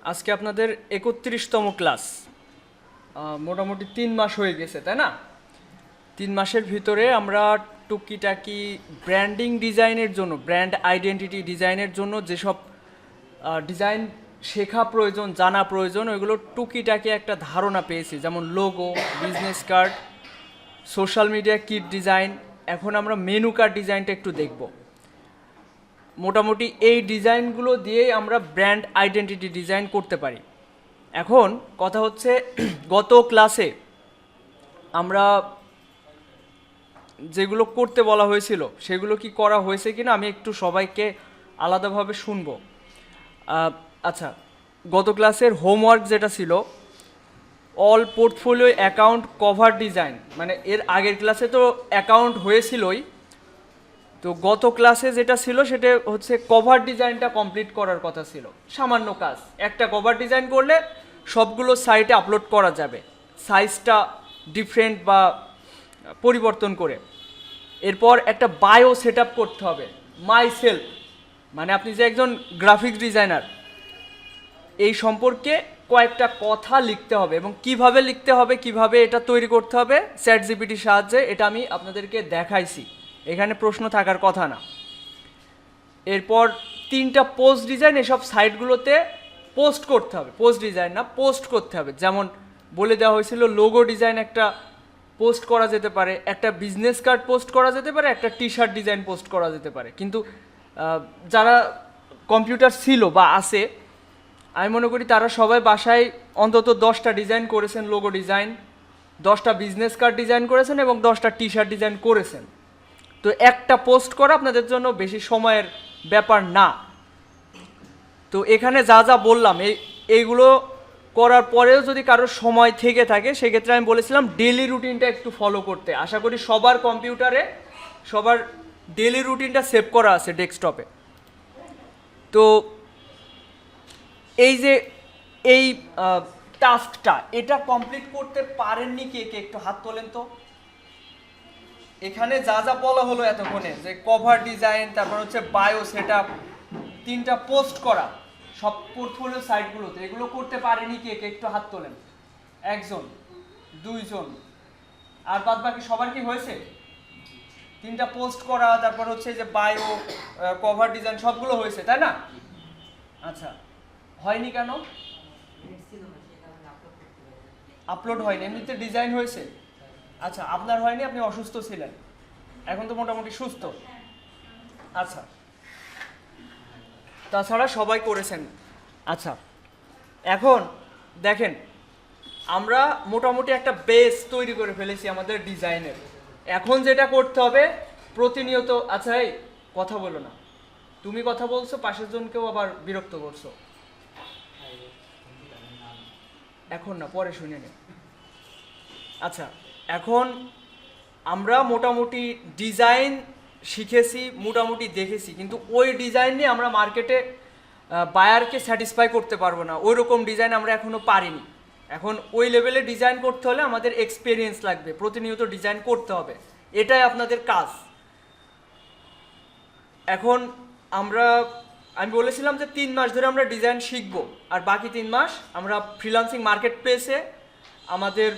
আজকে আপনাদের ৩১তম ক্লাস। মোটামুটি ৩ মাস হয়ে গেছে, তাই না? ৩ মাসের ভিতরে আমরা টুকিটাকি ব্র্যান্ডিং ডিজাইনের জন্য, ব্র্যান্ড আইডেন্টিটি ডিজাইনের জন্য যেসব ডিজাইন শেখা প্রয়োজন, জানা প্রয়োজন, ওইগুলো টুকিটাকি একটা ধারণা পেয়েছি। যেমন logo, business card, social media kit design. এখন আমরা মেনু কার্ড ডিজাইনটা একটু দেখব। মোটামুটি এই ডিজাইনগুলো দিয়েই আমরা ব্র্যান্ড আইডেন্টিটি ডিজাইন করতে পারি। এখন কথা হচ্ছে, গত ক্লাসে আমরা যেগুলো করতে বলা হয়েছিল সেগুলো কি করা হয়েছে কিনা আমি একটু সবাইকে আলাদাভাবে শুনবো। আচ্ছা, গত ক্লাসের হোমওয়ার্ক যেটা ছিল, all portfolio account cover design, মানে এর আগের ক্লাসে তো অ্যাকাউন্ট হয়েছিলই, তো গত ক্লাসে যেটা ছিল সেটা হচ্ছে কভার ডিজাইনটা কমপ্লিট করার কথা ছিল। সামান্য কাজ, একটা কভার ডিজাইন করলে সবগুলো সাইটে আপলোড করা যাবে, সাইজটা ডিফারেন্ট বা পরিবর্তন করে। এরপর একটা বায়ো সেট আপ করতে হবে, মাই সেলফ, মানে আপনি যে একজন গ্রাফিক্স ডিজাইনার এই সম্পর্কে কয়েকটা কথা লিখতে হবে, এবং কিভাবে লিখতে হবে, কিভাবে এটা তৈরি করতে হবে চ্যাট জিপিটির সাহায্যে, এটা আমি আপনাদেরকে দেখাইছি, এখানে প্রশ্ন থাকার কথা না। এরপর 3টা পোস্ট ডিজাইন এসব সাইটগুলোতে পোস্ট করতে হবে, পোস্ট ডিজাইন না, পোস্ট করতে হবে। যেমন বলে দেওয়া হয়েছিল লোগো ডিজাইন একটা পোস্ট করা যেতে পারে, একটা বিজনেস কার্ড পোস্ট করা যেতে পারে, একটা টি শার্ট ডিজাইন পোস্ট করা যেতে পারে। কিন্তু যারা কম্পিউটার ছিল বা আছে, আমি মনে করি তারা সবাই বাসায় অন্তত 10টা ডিজাইন করেছেন, লোগো ডিজাইন, 10টা বিজনেস কার্ড ডিজাইন করেছেন এবং 10টা টি শার্ট ডিজাইন করেছেন। তো একটা পোস্ট করা আপনাদের জন্য বেশি সময়ের ব্যাপার না। তো এখানে যা যা বললাম এইগুলো করার পরেও যদি কারোর সময় থেকে থাকে, সেক্ষেত্রে আমি বলেছিলাম ডেলি রুটিনটা একটু ফলো করতে। আশা করি সবার কম্পিউটারে সবার ডেলি রুটিনটা সেভ করা আছে ডেস্কটপে। তো এই যে এই টাস্কটা, এটা কমপ্লিট করতে পারেননি কে কে একটু হাত তোলেন তো। এখানে যা যা বলা হলো এতক্ষণে, যে কভার ডিজাইন, তারপর হচ্ছে বায়ো সেট আপ, 3টা পোস্ট করা সব পোর্টফোলিও সাইটগুলোতে, এগুলো করতে পারেনি কে কে একটু হাত তোলেন। 1 জন, 2 জন, আর বাদ বাকি সবার কি হয়েছে? 3টা পোস্ট করা, তারপর হচ্ছে যে বায়ো, কভার ডিজাইন সবগুলো হয়েছে, তাই না? আচ্ছা, হয়নি কেন? আপলোড হয়নি, এমনিতে ডিজাইন হয়েছে। আচ্ছা, আপনার হয়নি, আপনি অসুস্থ ছিলেন, এখন তো মোটামুটি সুস্থ। আচ্ছা, তাছাড়া সবাই করেছেন। আচ্ছা, এখন দেখেন, আমরা মোটামুটি একটা বেস তৈরি করে ফেলেছি আমাদের ডিজাইনের। এখন যেটা করতে হবে প্রতিনিয়ত, আচ্ছা এই কথা বলো না, তুমি কথা বলছো, পাশের জনকেও আবার বিরক্ত করছো। এখন না, পরে শুনে নে। আচ্ছা, এখন আমরা মোটামুটি ডিজাইন শিখেছি, মোটামুটি দেখেছি, কিন্তু ওই ডিজাইন নিয়ে আমরা মার্কেটে বায়ারকে স্যাটিসফাই করতে পারবো না, ওই রকম ডিজাইন আমরা এখনও পারিনি। এখন ওই লেভেলে ডিজাইন করতে হলে আমাদের এক্সপিরিয়েন্স লাগবে, প্রতিনিয়ত ডিজাইন করতে হবে, এটাই আপনাদের কাজ। এখন আমি বলেছিলাম যে 3 মাস ধরে আমরা ডিজাইন শিখবো, আর বাকি 3 মাস আমরা ফ্রিল্যান্সিং মার্কেট প্লেসে আমাদের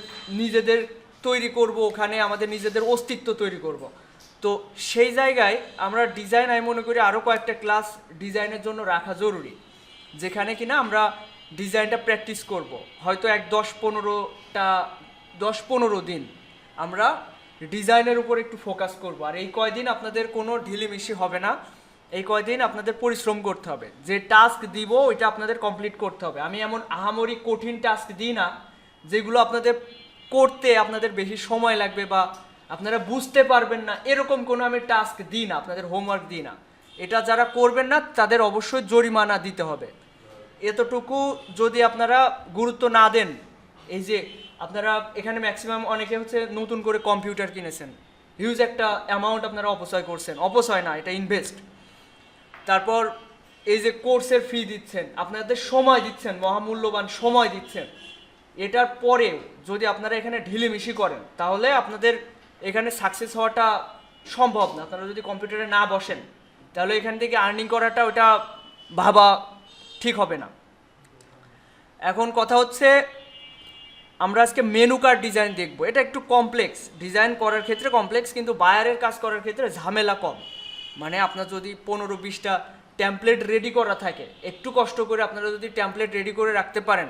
নিজেদের তৈরি করব, ওখানে আমাদের নিজেদের অস্তিত্ব তৈরি করব। তো সেই জায়গায় আমরা ডিজাইন, আমি মনে করি আরও কয়েকটা ক্লাস ডিজাইনের জন্য রাখা জরুরি, যেখানে কিনা আমরা ডিজাইনটা প্র্যাকটিস করব। হয়তো 10-15 দিন আমরা ডিজাইনের উপর একটু ফোকাস করব। আর এই কয়দিন আপনাদের কোনো ঢিলিমিশি হবে না, এই কয়দিন আপনাদের পরিশ্রম করতে হবে। যে টাস্ক দিব ওইটা আপনাদের কমপ্লিট করতে হবে। আমি এমন আহামরি কঠিন টাস্ক দিই না যেগুলো আপনাদের করতে আপনাদের বেশি সময় লাগবে বা আপনারা বুঝতে পারবেন না, এরকম কোনো আমি টাস্ক দিই না, আপনাদের হোমওয়ার্ক দিই না। এটা যারা করবেন না তাদের অবশ্যই জরিমানা দিতে হবে। এতটুকু যদি আপনারা গুরুত্ব না দেন, এই যে আপনারা এখানে ম্যাক্সিমাম অনেকে হচ্ছে নতুন করে কম্পিউটার কিনেছেন, হিউজ একটা অ্যামাউন্ট আপনারা অপচয় করছেন, অপচয় না, এটা ইনভেস্ট। তারপর এই যে কোর্সের ফি দিচ্ছেন, আপনাদের সময় দিচ্ছেন, মহামূল্যবান সময় দিচ্ছেন, এটার পরে যদি আপনারা এখানে ঢিলিমিশি করেন তাহলে আপনাদের এখানে সাকসেস হওয়াটা সম্ভব না। আপনারা যদি কম্পিউটারে না বসেন তাহলে এখান থেকে আর্নিং করাটা ওটা ভাবা ঠিক হবে না। এখন কথা হচ্ছে আমরা আজকে মেনু কার্ড ডিজাইন দেখব। এটা একটু কমপ্লেক্স, ডিজাইন করার ক্ষেত্রে কমপ্লেক্স, কিন্তু বায়ারের কাজ করার ক্ষেত্রে ঝামেলা কম। মানে আপনার যদি 15-20টা ট্যাম্পলেট রেডি করা থাকে, একটু কষ্ট করে আপনারা যদি ট্যাম্পলেট রেডি করে রাখতে পারেন,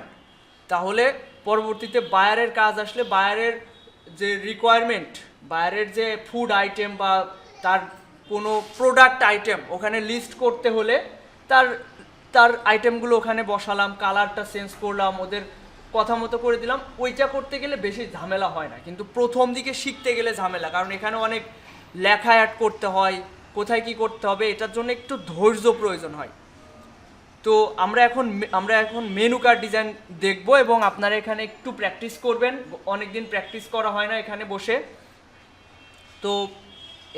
তাহলে পরবর্তীতে বায়ারের কাজ আসলে বায়ারের যে রিকোয়ারমেন্ট, বায়ারের যে ফুড আইটেম বা তার কোনো প্রোডাক্ট আইটেম ওখানে লিস্ট করতে হলে তার তার আইটেমগুলো ওখানে বসালাম, কালারটা চেঞ্জ করলাম, ওদের কথা মতো করে দিলাম, ওইটা করতে গেলে বেশি ঝামেলা হয় না। কিন্তু প্রথম দিকে শিখতে গেলে ঝামেলা, কারণ এখানে অনেক লেখা অ্যাড করতে হয়, কোথায় কি করতে হবে, এটার জন্য একটু ধৈর্য প্রয়োজন হয়। তো আমরা এখন মেনু কার্ড ডিজাইন দেখব এবং আপনারা এখানে একটু প্র্যাকটিস করবেন। অনেক দিন প্র্যাকটিস করা হয় না এখানে বসে। তো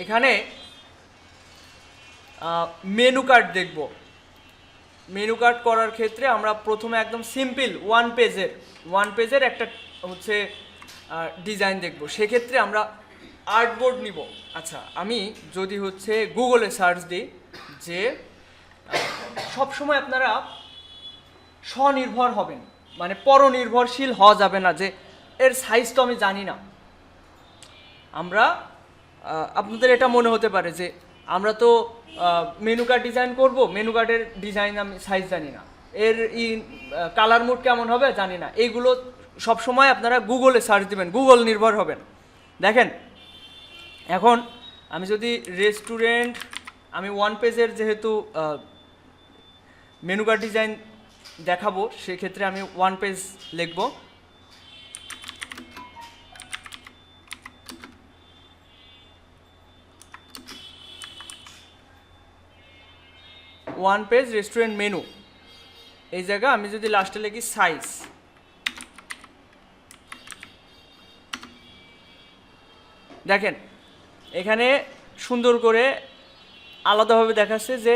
এখানে মেনু কার্ড দেখব। মেনু কার্ড করার ক্ষেত্রে আমরা প্রথমে একদম সিম্পল ওয়ান পেজের একটা হচ্ছে ডিজাইন দেখব। সেক্ষেত্রে আমরা আর্টবোর্ড নিব। আচ্ছা, আমি যদি হচ্ছে গুগলে সার্চ দিই যে সবসময় আপনারা স্বনির্ভর হবেন, মানে পরনির্ভরশীল হওয়া যাবে না যে এর সাইজ তো আমি জানি না। আমরা আপনাদের এটা মনে হতে পারে যে আমরা তো মেনু কার্ড ডিজাইন করব, মেনু কার্ডের ডিজাইন আমি সাইজ জানি না, এর কালার মোড কেমন হবে জানি না। এইগুলো সবসময় আপনারা গুগলে সার্চ দিবেন, গুগল নির্ভর হবেন। দেখেন এখন আমি যদি রেস্টুরেন্ট, আমি ওয়ান পেজের যেহেতু মেনু কার্ড ডিজাইন দেখাবো, সেক্ষেত্রে আমি ওয়ান পেজ লিখব। ওয়ান পেজ রেস্টুরেন্ট মেনু, এই জায়গা আমি যদি লাস্টে লিখি সাইজ, দেখেন এখানে সুন্দর করে আলাদাভাবে দেখাচ্ছে যে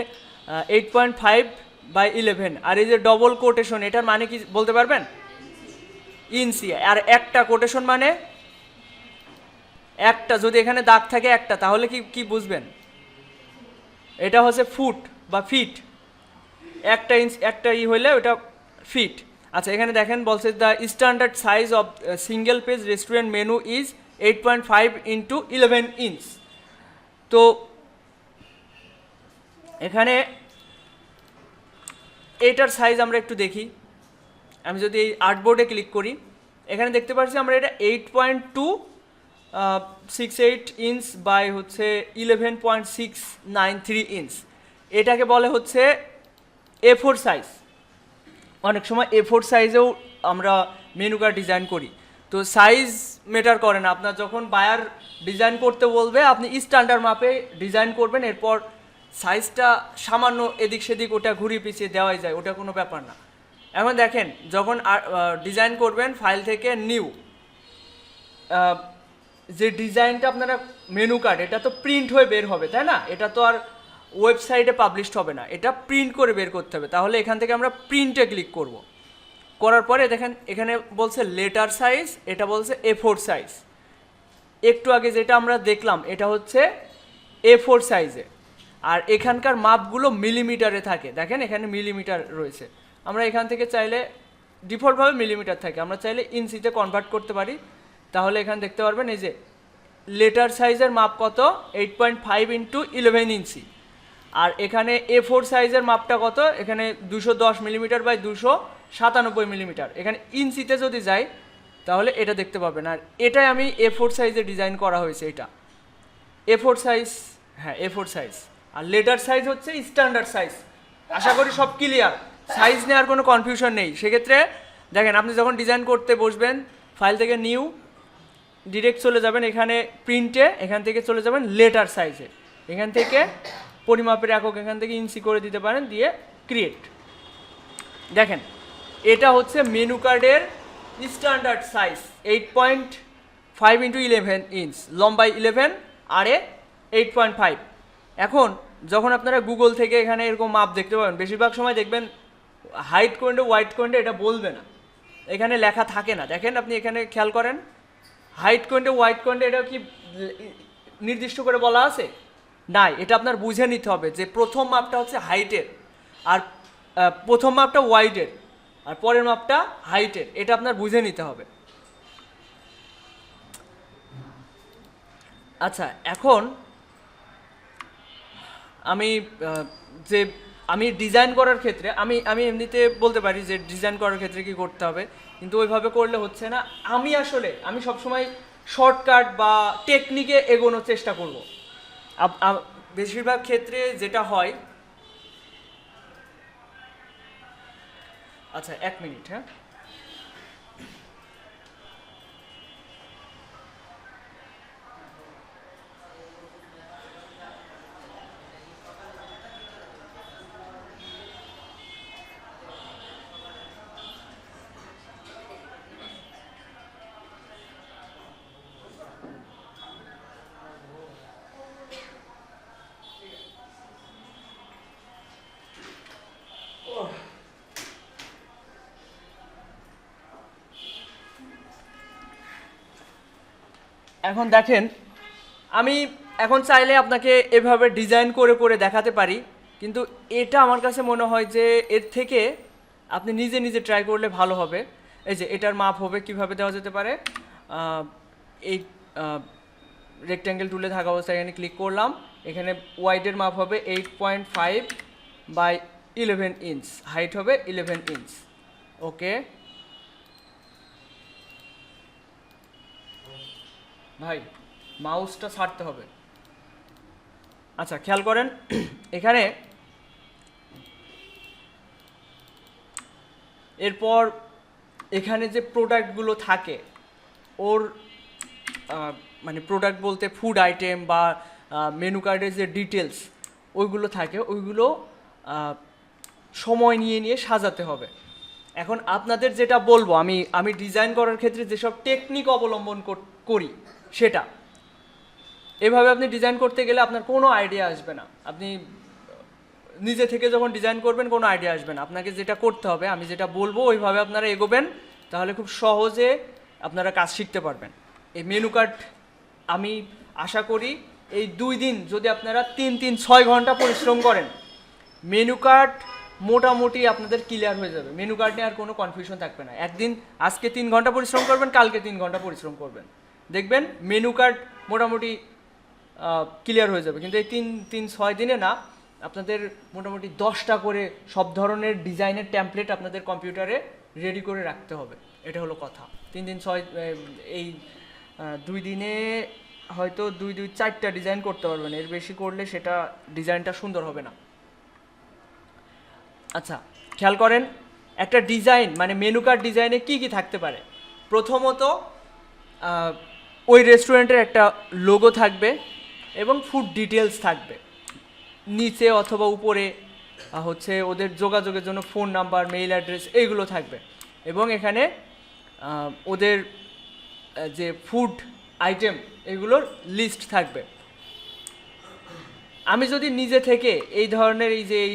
8.5/11, আর এই যে ডবল কোটেশন, এটার মানে কি বলতে পারবেন? ইঞ্চি। আর একটা কোটেশন মানে একটা, যদি এখানে দাগ থাকে একটা, তাহলে কি কি বুঝবেন? এটা হচ্ছে ফুট বা ফিট, একটা ইঞ্চ একটা হইলে ওটা ফিট। আচ্ছা, এখানে দেখেন বলছে the standard size of single page restaurant menu is 8.5x11 inch. তো এখানে এইটার সাইজ আমরা একটু দেখি। আমি যদি এই আর্টবোর্ডে ক্লিক করি, এখানে দেখতে পাচ্ছি আমরা এটা 8.268 ইঞ্চ বাই হচ্ছে 11.693 ইঞ্চ। এটাকে বলে হচ্ছে A4 সাইজ। অনেক সময় A4 সাইজেও আমরা মেনু কার্ড ডিজাইন করি। তো সাইজ ম্যাটার করে না, আপনার যখন বায়ার ডিজাইন করতে বলবে আপনি স্ট্যান্ডার্ড মাপে ডিজাইন করবেন, এরপর সাইজটা সামান্য এদিক সেদিক ওটা ঘুরিয়ে পিছিয়ে দেওয়াই যায়, ওটা কোনো ব্যাপার না। এখন দেখেন যখন ডিজাইন করবেন ফাইল থেকে নিউ, যে ডিজাইনটা আপনারা মেনু কার্ড, এটা তো প্রিন্ট হয়ে বের হবে, তাই না? এটা তো আর ওয়েবসাইটে পাবলিশড হবে না, এটা প্রিন্ট করে বের করতে হবে। তাহলে এখান থেকে আমরা প্রিন্টে ক্লিক করব। করার পরে দেখেন এখানে বলছে লেটার সাইজ, এটা বলছে A4 সাইজ। একটু আগে যেটা আমরা দেখলাম এটা হচ্ছে A4 সাইজে, আর এখানকার মাপগুলো মিলিমিটারে থাকে। দেখেন এখানে মিলিমিটার রয়েছে, আমরা এখান থেকে চাইলে ডিফল্টভাবে মিলিমিটার থাকে, আমরা চাইলে ইঞ্চিতে কনভার্ট করতে পারি। তাহলে এখানে দেখতে পারবেন এই যে লেটার সাইজের মাপ কত, 8.5x11 ইঞ্চি। আর এখানে A4 সাইজের মাপটা কত, এখানে 210 মিলিমিটার বাই 297 মিলিমিটার। এখানে ইঞ্চিতে যদি যাই তাহলে এটা দেখতে পাবেন। আর এটাই আমি A4 সাইজে ডিজাইন করা হয়েছে, এটা A4 সাইজ, হ্যাঁ A4 সাইজ। আর লেটার সাইজ হচ্ছে স্ট্যান্ডার্ড সাইজ। আশা করি সব ক্লিয়ার, সাইজ নিয়ে আর কোনো কনফিউশন নেই। সেক্ষেত্রে দেখেন আপনি যখন ডিজাইন করতে বসবেন, ফাইল থেকে নিউ ডিরেক্ট চলে যাবেন এখানে প্রিন্টে, এখান থেকে চলে যাবেন লেটার সাইজে, এখান থেকে পরিমাপের একক এখান থেকে ইঞ্চি করে দিতে পারেন, দিয়ে ক্রিয়েট। দেখেন এটা হচ্ছে মেনু কার্ডের স্ট্যান্ডার্ড সাইজ 8.5x11 ইঞ্চ, লম্বাই 11 আরে 8.5। এখন যখন আপনারা গুগল থেকে এখানে এরকম মাপ দেখতে পাবেন, বেশিরভাগ সময় দেখবেন হাইট কোয়েন্টে হোয়াইট কোয়েন্টে এটা বলবে না, এখানে লেখা থাকে না। দেখেন আপনি এখানে খেয়াল করেন, হাইট কোয়েন্টে হোয়াইট কোয়েন্টে এটা কি নির্দিষ্ট করে বলা আছে? নাই, এটা আপনার বুঝে নিতে হবে যে প্রথম মাপটা হচ্ছে হাইটের আর প্রথম মাপটা ওয়াইডের, আর পরের মাপটা হাইটের, এটা আপনার বুঝে নিতে হবে। আচ্ছা, এখন আমি যে আমি ডিজাইন করার ক্ষেত্রে আমি আমি এমনিতে বলতে পারি যে ডিজাইন করার ক্ষেত্রে কি করতে হবে, কিন্তু ওইভাবে করলে হচ্ছে না। আমি সবসময় শর্টকাট বা টেকনিকে এগোনোর চেষ্টা করব। বেশিরভাগ ক্ষেত্রে যেটা হয়, আচ্ছা 1 মিনিট, হ্যাঁ। এখন দেখেন, আমি এখন চাইলে আপনাকে এভাবে ডিজাইন করে করে দেখাতে পারি, কিন্তু এটা আমার কাছে মনে হয় যে এর থেকে আপনি নিজে নিজে ট্রাই করলে ভালো হবে। এই যে এটার মাপ হবে কিভাবে দেওয়া যেতে পারে, এই রেক্ট্যাঙ্গেল টুলে থাকা অবস্থায় এখানে ক্লিক করলাম, এখানে ওয়াইডের মাপ হবে 8.5 বাই 11 ইঞ্চ, হাইট হবে 11 ইঞ্চ। ওকে ভাই, মাউসটা ছাড়তে হবে। আচ্ছা খেয়াল করেন, এখানে এরপর এখানে যে প্রোডাক্টগুলো থাকে ওর মানে প্রোডাক্ট বলতে ফুড আইটেম বা মেনু কার্ডের যে ডিটেলস ওইগুলো থাকে, ওইগুলো সময় নিয়ে নিয়ে সাজাতে হবে। এখন আপনাদের যেটা বলবো, আমি ডিজাইন করার ক্ষেত্রে যেসব টেকনিক অবলম্বন করি সেটা, এভাবে আপনি ডিজাইন করতে গেলে আপনার কোনো আইডিয়া আসবে না। আপনি নিজে থেকে যখন ডিজাইন করবেন কোনো আইডিয়া আসবে না। আপনাকে যেটা করতে হবে, আমি যেটা বলবো ওইভাবে আপনারা এগোবেন, তাহলে খুব সহজে আপনারা কাজ শিখতে পারবেন। এই মেনু কার্ড আমি আশা করি এই 2 দিন যদি আপনারা 3-6 ঘন্টা পরিশ্রম করেন, মেনু কার্ড মোটামুটি আপনাদের ক্লিয়ার হয়ে যাবে। মেনু কার্ড নিয়ে আর কোনো কনফিউশন থাকবে না। একদিন আজকে 3 ঘন্টা পরিশ্রম করবেন, কালকে 3 ঘন্টা পরিশ্রম করবেন, দেখবেন মেনু কার্ড মোটামুটি ক্লিয়ার হয়ে যাবে। কিন্তু এই 3-6 দিনে না, আপনাদের মোটামুটি 10টা করে সব ধরনের ডিজাইনের টেমপ্লেট আপনাদের কম্পিউটারে রেডি করে রাখতে হবে। এটা হলো কথা। 3-6 এই 2 দিনে হয়তো 2-4টা ডিজাইন করতে পারবেন, এর বেশি করলে সেটা ডিজাইনটা সুন্দর হবে না। আচ্ছা খেয়াল করেন, একটা ডিজাইন মানে মেনু কার্ড ডিজাইনে কি কি থাকতে পারে। প্রথমত ওই রেস্টুরেন্টের একটা লোগো থাকবে এবং ফুড ডিটেলস থাকবে। নিচে অথবা উপরে হচ্ছে ওদের যোগাযোগের জন্য ফোন নাম্বার, মেইল অ্যাড্রেস এইগুলো থাকবে। এবং এখানে ওদের যে ফুড আইটেম এগুলোর লিস্ট থাকবে। আমি যদি নিজে থেকে এই ধরনের এই যে এই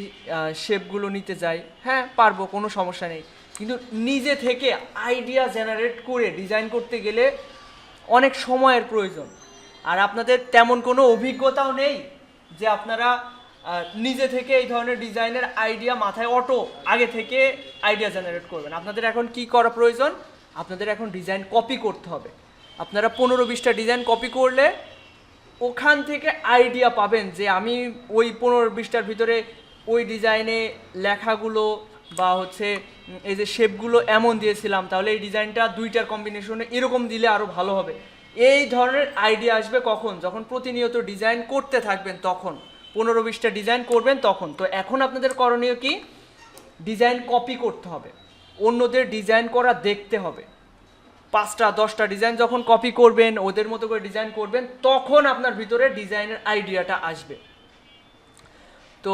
শেপগুলো নিতে যাই, হ্যাঁ পারবো, কোনো সমস্যা নেই। কিন্তু নিজে থেকে আইডিয়া জেনারেট করে ডিজাইন করতে গেলে অনেক সময়ের প্রয়োজন। আর আপনাদের তেমন কোনো অভিজ্ঞতাও নেই যে আপনারা নিজে থেকে এই ধরনের ডিজাইনের আইডিয়া মাথায় আগে থেকে আইডিয়া জেনারেট করবেন। আপনাদের এখন কি করা প্রয়োজন, আপনাদের এখন ডিজাইন কপি করতে হবে। আপনারা 15-20টা ডিজাইন কপি করলে ওখান থেকে আইডিয়া পাবেন যে আমি ওই 15-20টার ভিতরে ওই ডিজাইনে লেখাগুলো বা হচ্ছে এই যে শেপগুলো এমন দিয়েছিলাম, তাহলে এই ডিজাইনটা 2টার কম্বিনেশনে এরকম দিলে আরও ভালো হবে। এই ধরনের আইডিয়া আসবে কখন, যখন প্রতিনিয়ত ডিজাইন করতে থাকবেন, তখন 15-20টা ডিজাইন করবেন তখন। তো এখন আপনাদের করণীয় কি, ডিজাইন কপি করতে হবে, অন্যদের ডিজাইন করা দেখতে হবে। 5টা-10টা ডিজাইন যখন কপি করবেন, ওদের মতো করে ডিজাইন করবেন, তখন আপনার ভিতরে ডিজাইনের আইডিয়াটা আসবে। তো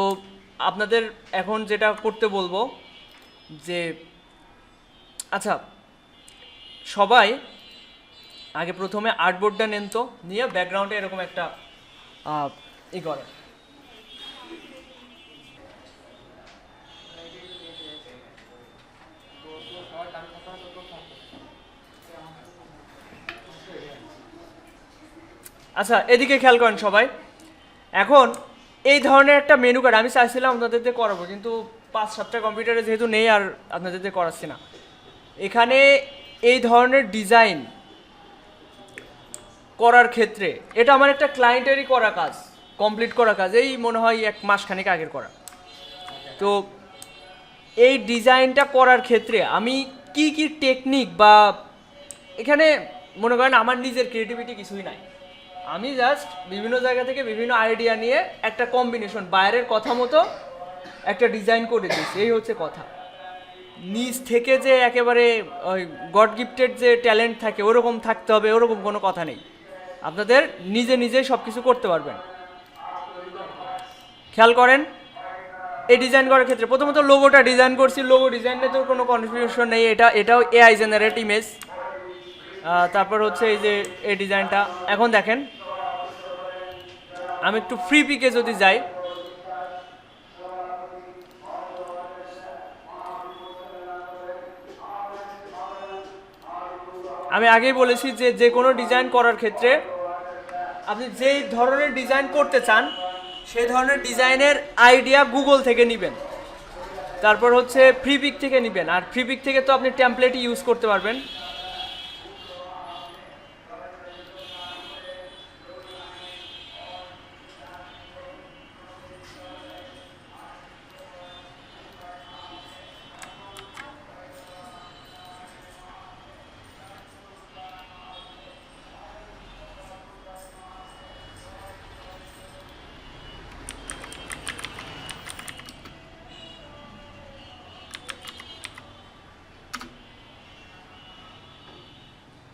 আপনাদের এখন যেটা করতে বলবো যে, আচ্ছা সবাই আগে প্রথমে আর্টবোর্ডটা নেন, তো নিয়ে ব্যাকগ্রাউন্ডে এরকম একটা করে। আচ্ছা এদিকে খেয়াল করেন সবাই। এখন এই ধরনের একটা মেনু কার্ড আমি চাইছিলাম আপনাদের দিয়ে করাবো, কিন্তু 5-7টা কম্পিউটারে যেহেতু নেই আর আপনাদের দিয়ে করাচ্ছি না। এখানে এই ধরনের ডিজাইন করার ক্ষেত্রে এটা আমার একটা ক্লায়েন্টেরই করা কাজ, কমপ্লিট করা কাজ, এই মনে হয় 1 মাসখানেক আগের করা। তো এই ডিজাইনটা করার ক্ষেত্রে আমি কি কি টেকনিক বা এখানে মনে করেন আমার নিজের ক্রিয়েটিভিটি কিছুই নাই, আমি জাস্ট বিভিন্ন জায়গা থেকে বিভিন্ন আইডিয়া নিয়ে একটা কম্বিনেশন বাইরের কথা মতো একটা ডিজাইন করে দিয়েছি, এই হচ্ছে কথা। নিজ থেকে যে একেবারে ওই গড গিফটেড যে ট্যালেন্ট থাকে ওরকম থাকতে হবে ওরকম কোনো কথা নেই, আপনাদের নিজে নিজেই সব কিছু করতে পারবেন। খেয়াল করেন এই ডিজাইন করার ক্ষেত্রে প্রথমত লোগোটা ডিজাইন করছি, লোগো ডিজাইনে তো কোনো কনফিউশন নেই, এটাও এআই জেনারেট ইমেজ। তারপর হচ্ছে এই যে এই ডিজাইনটা, এখন দেখেন আমি একটু ফ্রি পিকে যদি যাই, আমি আগেই বলেছি যে যে কোনো ডিজাইন করার ক্ষেত্রে আপনি যেই ধরনের ডিজাইন করতে চান সেই ধরনের ডিজাইনের আইডিয়া গুগল থেকে নেবেন, তারপর হচ্ছে ফ্রি পিক থেকে নেবেন, আর ফ্রি পিক থেকে তো আপনি টেমপ্লেটই ইউজ করতে পারবেন।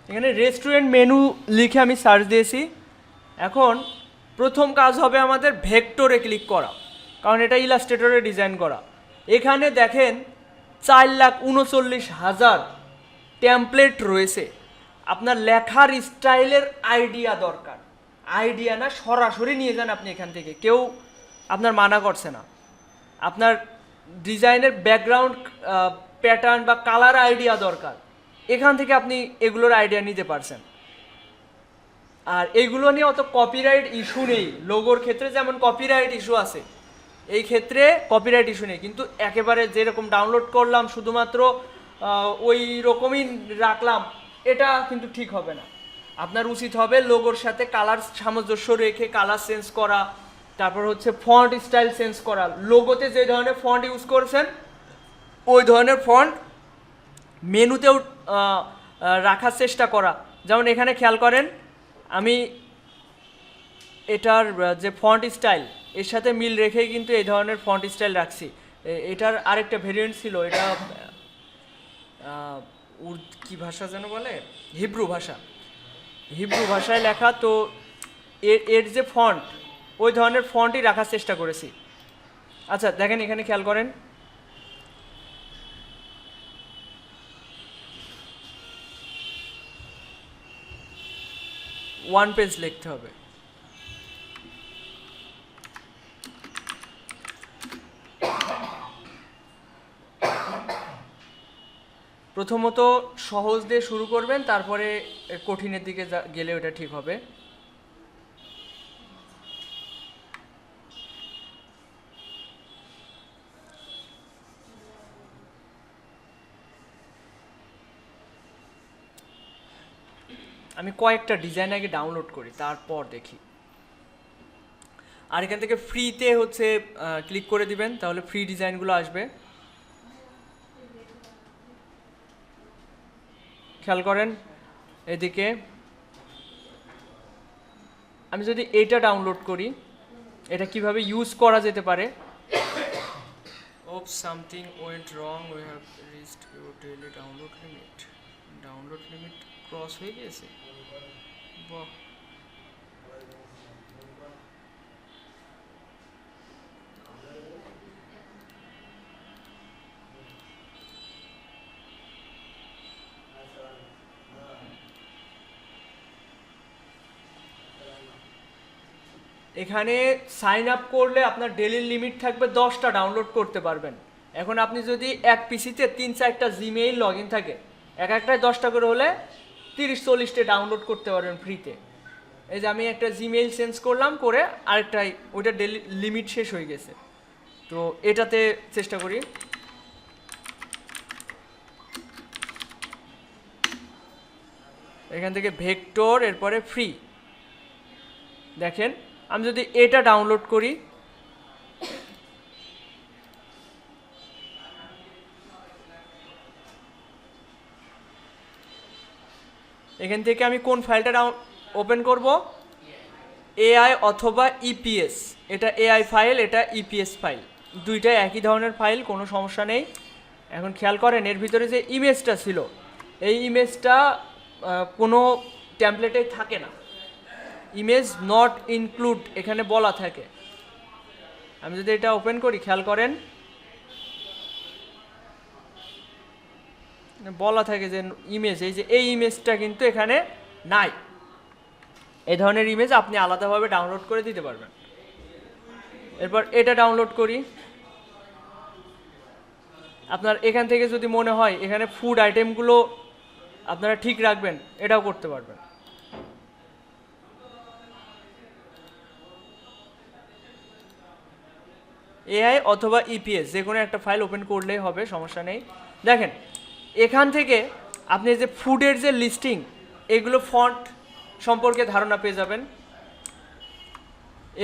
এখানে রেস্টুরেন্ট মেনু লিখে আমি সার্চ দিয়েছি। এখন প্রথম কাজ হবে আমাদের ভেক্টরে ক্লিক করা, কারণ এটা ইলাস্ট্রেটরে ডিজাইন করা। এখানে দেখেন 4,39,000 টেমপ্লেট রয়েছে। আপনার লেখার স্টাইলের আইডিয়া দরকার, আইডিয়া না সরাসরি নিয়ে যান আপনি এখান থেকে, কেউ আপনার মানা করছে না। আপনার ডিজাইনের ব্যাকগ্রাউন্ড প্যাটার্ন বা কালার আইডিয়া দরকার, এখান থেকে আপনি এগুলোর আইডিয়া নিতে পারছেন। আর এইগুলো নিয়ে অত কপিরাইট ইস্যু নেই, লোগোর ক্ষেত্রে যেমন কপিরাইট ইস্যু আছে এই ক্ষেত্রে কপিরাইট ইস্যু নেই, কিন্তু একেবারে যেরকম ডাউনলোড করলাম শুধুমাত্র ওই রকমই রাখলাম এটা কিন্তু ঠিক হবে না। আপনার উচিত হবে লোগোর সাথে কালার সামঞ্জস্য রেখে কালার চেঞ্জ করা, তারপর হচ্ছে ফন্ট স্টাইল চেঞ্জ করা, লোগোতে যে ধরনের ফন্ট ইউজ করছেন ওই ধরনের ফন্ট মেনুতেও রাখার চেষ্টা করা। যেমন এখানে খেয়াল করেন আমি এটার যে ফন্ট স্টাইল এর সাথে মিল রেখেই কিন্তু এই ধরনের ফন্ট স্টাইল রাখছি। এটার আরেকটা ভেরিয়েন্ট ছিল, এটা কি ভাষা যেন বলে, হিব্রু ভাষায় লেখা, তো এর যে ফন্ট ওই ধরনের ফন্টই রাখার চেষ্টা করেছি। আচ্ছা দেখেন এখানে খেয়াল করেন ওয়ান পেজ লিখতে হবে। প্রথমত সহজ দিয়ে শুরু করবেন, তারপরে কঠিনের দিকে গেলে ওটা ঠিক হবে। আমি কয়েকটা ডিজাইন আগে ডাউনলোড করি তারপর দেখি। আর এখান থেকে ফ্রিতে হচ্ছে ক্লিক করে দিবেন, তাহলে ফ্রি ডিজাইনগুলো আসবে। খেয়াল করেন এদিকে আমি যদি এটা ডাউনলোড করি, এটা কিভাবে ইউজ করা যেতে পারে। Oops, something went wrong, we have reached your daily download limit cross হয়ে গেছে। বাহ, এখানে সাইন আপ করলে আপনার ডেলি লিমিট থাকবে 10টা ডাউনলোড করতে পারবেন। এখন আপনি যদি এক পিসিতে 3-4টা জিমেইল লগ ইন থাকে, এক একটায় 10টা করে হলে 30-40টা ডাউনলোড করতে পারবেন ফ্রিতে। এই যে আমি একটা জিমেইল চেঞ্জ করলাম, করে আরেকটাই ওইটা ডেলি লিমিট শেষ হয়ে গেছে। তো এটাতে চেষ্টা করি। এখান থেকে ভেক্টর, এরপরে ফ্রি। দেখেন আমি যদি এটা ডাউনলোড করি, এখান থেকে আমি কোন ফাইলটা ওপেন করব, এআই অথবা ইপিএস। এটা এআই ফাইল, এটা ইপিএস ফাইল, দুইটাই একই ধরনের ফাইল, কোনো সমস্যা নেই। এখন খেয়াল করেন এর ভিতরে যে ইমেজটা ছিল, এই ইমেজটা কোনো টেমপ্লেটে থাকে না, ইমেজ নট ইনক্লুড এখানে বলা থাকে। আমি যদি এটা ওপেন করি, খেয়াল করেন বলা থাকে যে ইমেজ, এই যে এই ইমেজটা কিন্তু এখানে নাই। এই ধরনের ইমেজ আপনি আলাদাভাবে ডাউনলোড করে দিতে পারবেন। এরপর এটা ডাউনলোড করি। আপনার এখান থেকে যদি মনে হয় এখানে ফুড আইটেমগুলো আপনারা ঠিক রাখবেন, এটাও করতে পারবেন। এআই অথবা ইপিএস যে কোনো একটা ফাইল ওপেন করলেই হবে, সমস্যা নেই। দেখেন এখান থেকে আপনি যে ফুডের যে লিস্টিং, এগুলো ফন্ট সম্পর্কে ধারণা পেয়ে যাবেন।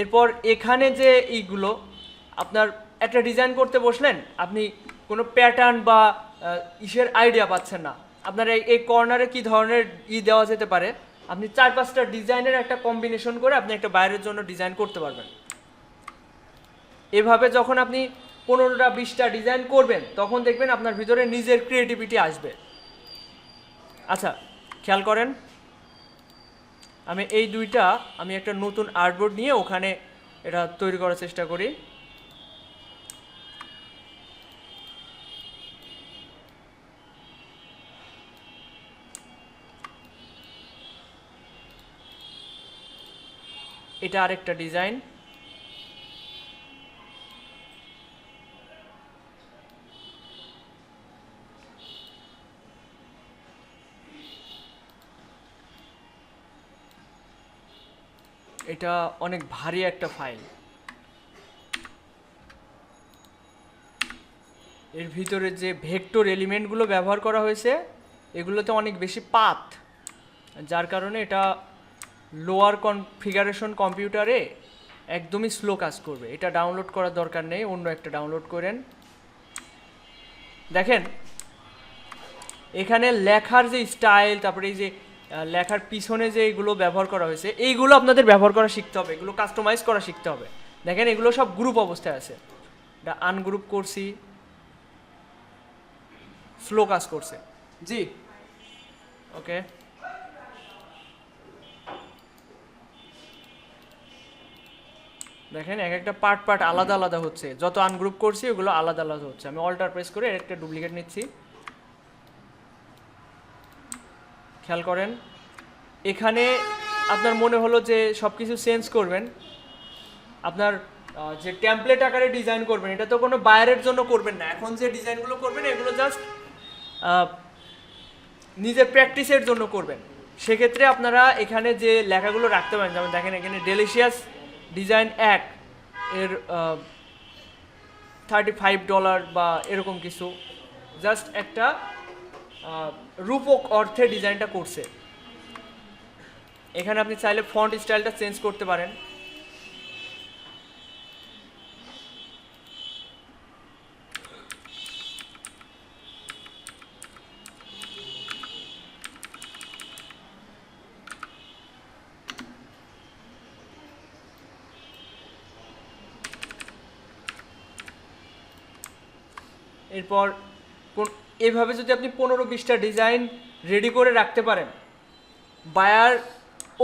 এরপর এখানে যে এইগুলো আপনার একটা ডিজাইন করতে বসলেন, আপনি কোনো প্যাটার্ন বা ইসের আইডিয়া পাচ্ছেন না, আপনার এই কর্নারে কি ধরনের দেওয়া যেতে পারে, আপনি 4-5টা ডিজাইনের একটা কম্বিনেশন করে আপনি একটা বাইরের জন্য ডিজাইন করতে পারবেন। এভাবে যখন আপনি 15টা-20টা ডিজাইন করবেন, তখন দেখবেন আপনার ভিতরে নিজের ক্রিয়েটিভিটি আসবে। আচ্ছা খেয়াল করেন, আমি এই দুইটা আমি একটা নতুন আর্টবোর্ড নিয়ে ওখানে এটা তৈরি করার চেষ্টা করি। এটা আরেকটা ডিজাইন। এটা অনেক ভারী একটা ফাইল, এর ভিতরে যে ভেক্টর এলিমেন্টগুলো ব্যবহার করা হয়েছে এগুলোতে অনেক বেশি পাথ, যার কারণে এটা লোয়ার কনফিগারেশন কম্পিউটারে একদমই স্লো কাজ করবে। এটা ডাউনলোড করার দরকার নেই, অন্য একটা ডাউনলোড করেন। দেখেন এখানে লেখার যে স্টাইল, তারপরে এই যে লেখার পিছনে যে এইগুলো ব্যবহার করা হয়েছে, এইগুলো আপনাদের ব্যবহার করা শিখতে হবে, এগুলো কাস্টমাইজ করা শিখতে হবে। দেখেন এগুলো সব গ্রুপ অবস্থায় আছে, এটা আনগ্রুপ করছি, স্লো কাজ করছে। জি ওকে, দেখেন এক একটা পার্ট পার্ট আলাদা আলাদা হচ্ছে, যত আনগ্রুপ করছি ওগুলো আলাদা আলাদা হচ্ছে। আমি অল্টার প্রেস করে একটা ডুপ্লিকেট নিচ্ছি। খেয়াল করেন এখানে আপনার মনে হলো যে সব কিছু চেঞ্জ করবেন, আপনার যে টেমপ্লেট আকারে ডিজাইন করবেন, এটা তো কোনো বাইরের জন্য করবেন না। এখন যে ডিজাইনগুলো করবেন এগুলো জাস্ট নিজের প্র্যাকটিসের জন্য করবেন। সেক্ষেত্রে আপনারা এখানে যে লেখাগুলো রাখতে পারেন, যেমন দেখেন এখানে ডেলিশিয়াস ডিজাইন 1 এর $35 বা এরকম কিছু, জাস্ট একটা রূপক অর্থে ডিজাইনটা করছে। এখানে আপনি চাইলে ফন্ট স্টাইলটা চেঞ্জ করতে পারেন। এরপর এভাবে যদি আপনি 15-20টা ডিজাইন রেডি করে রাখতে পারেন, বায়ার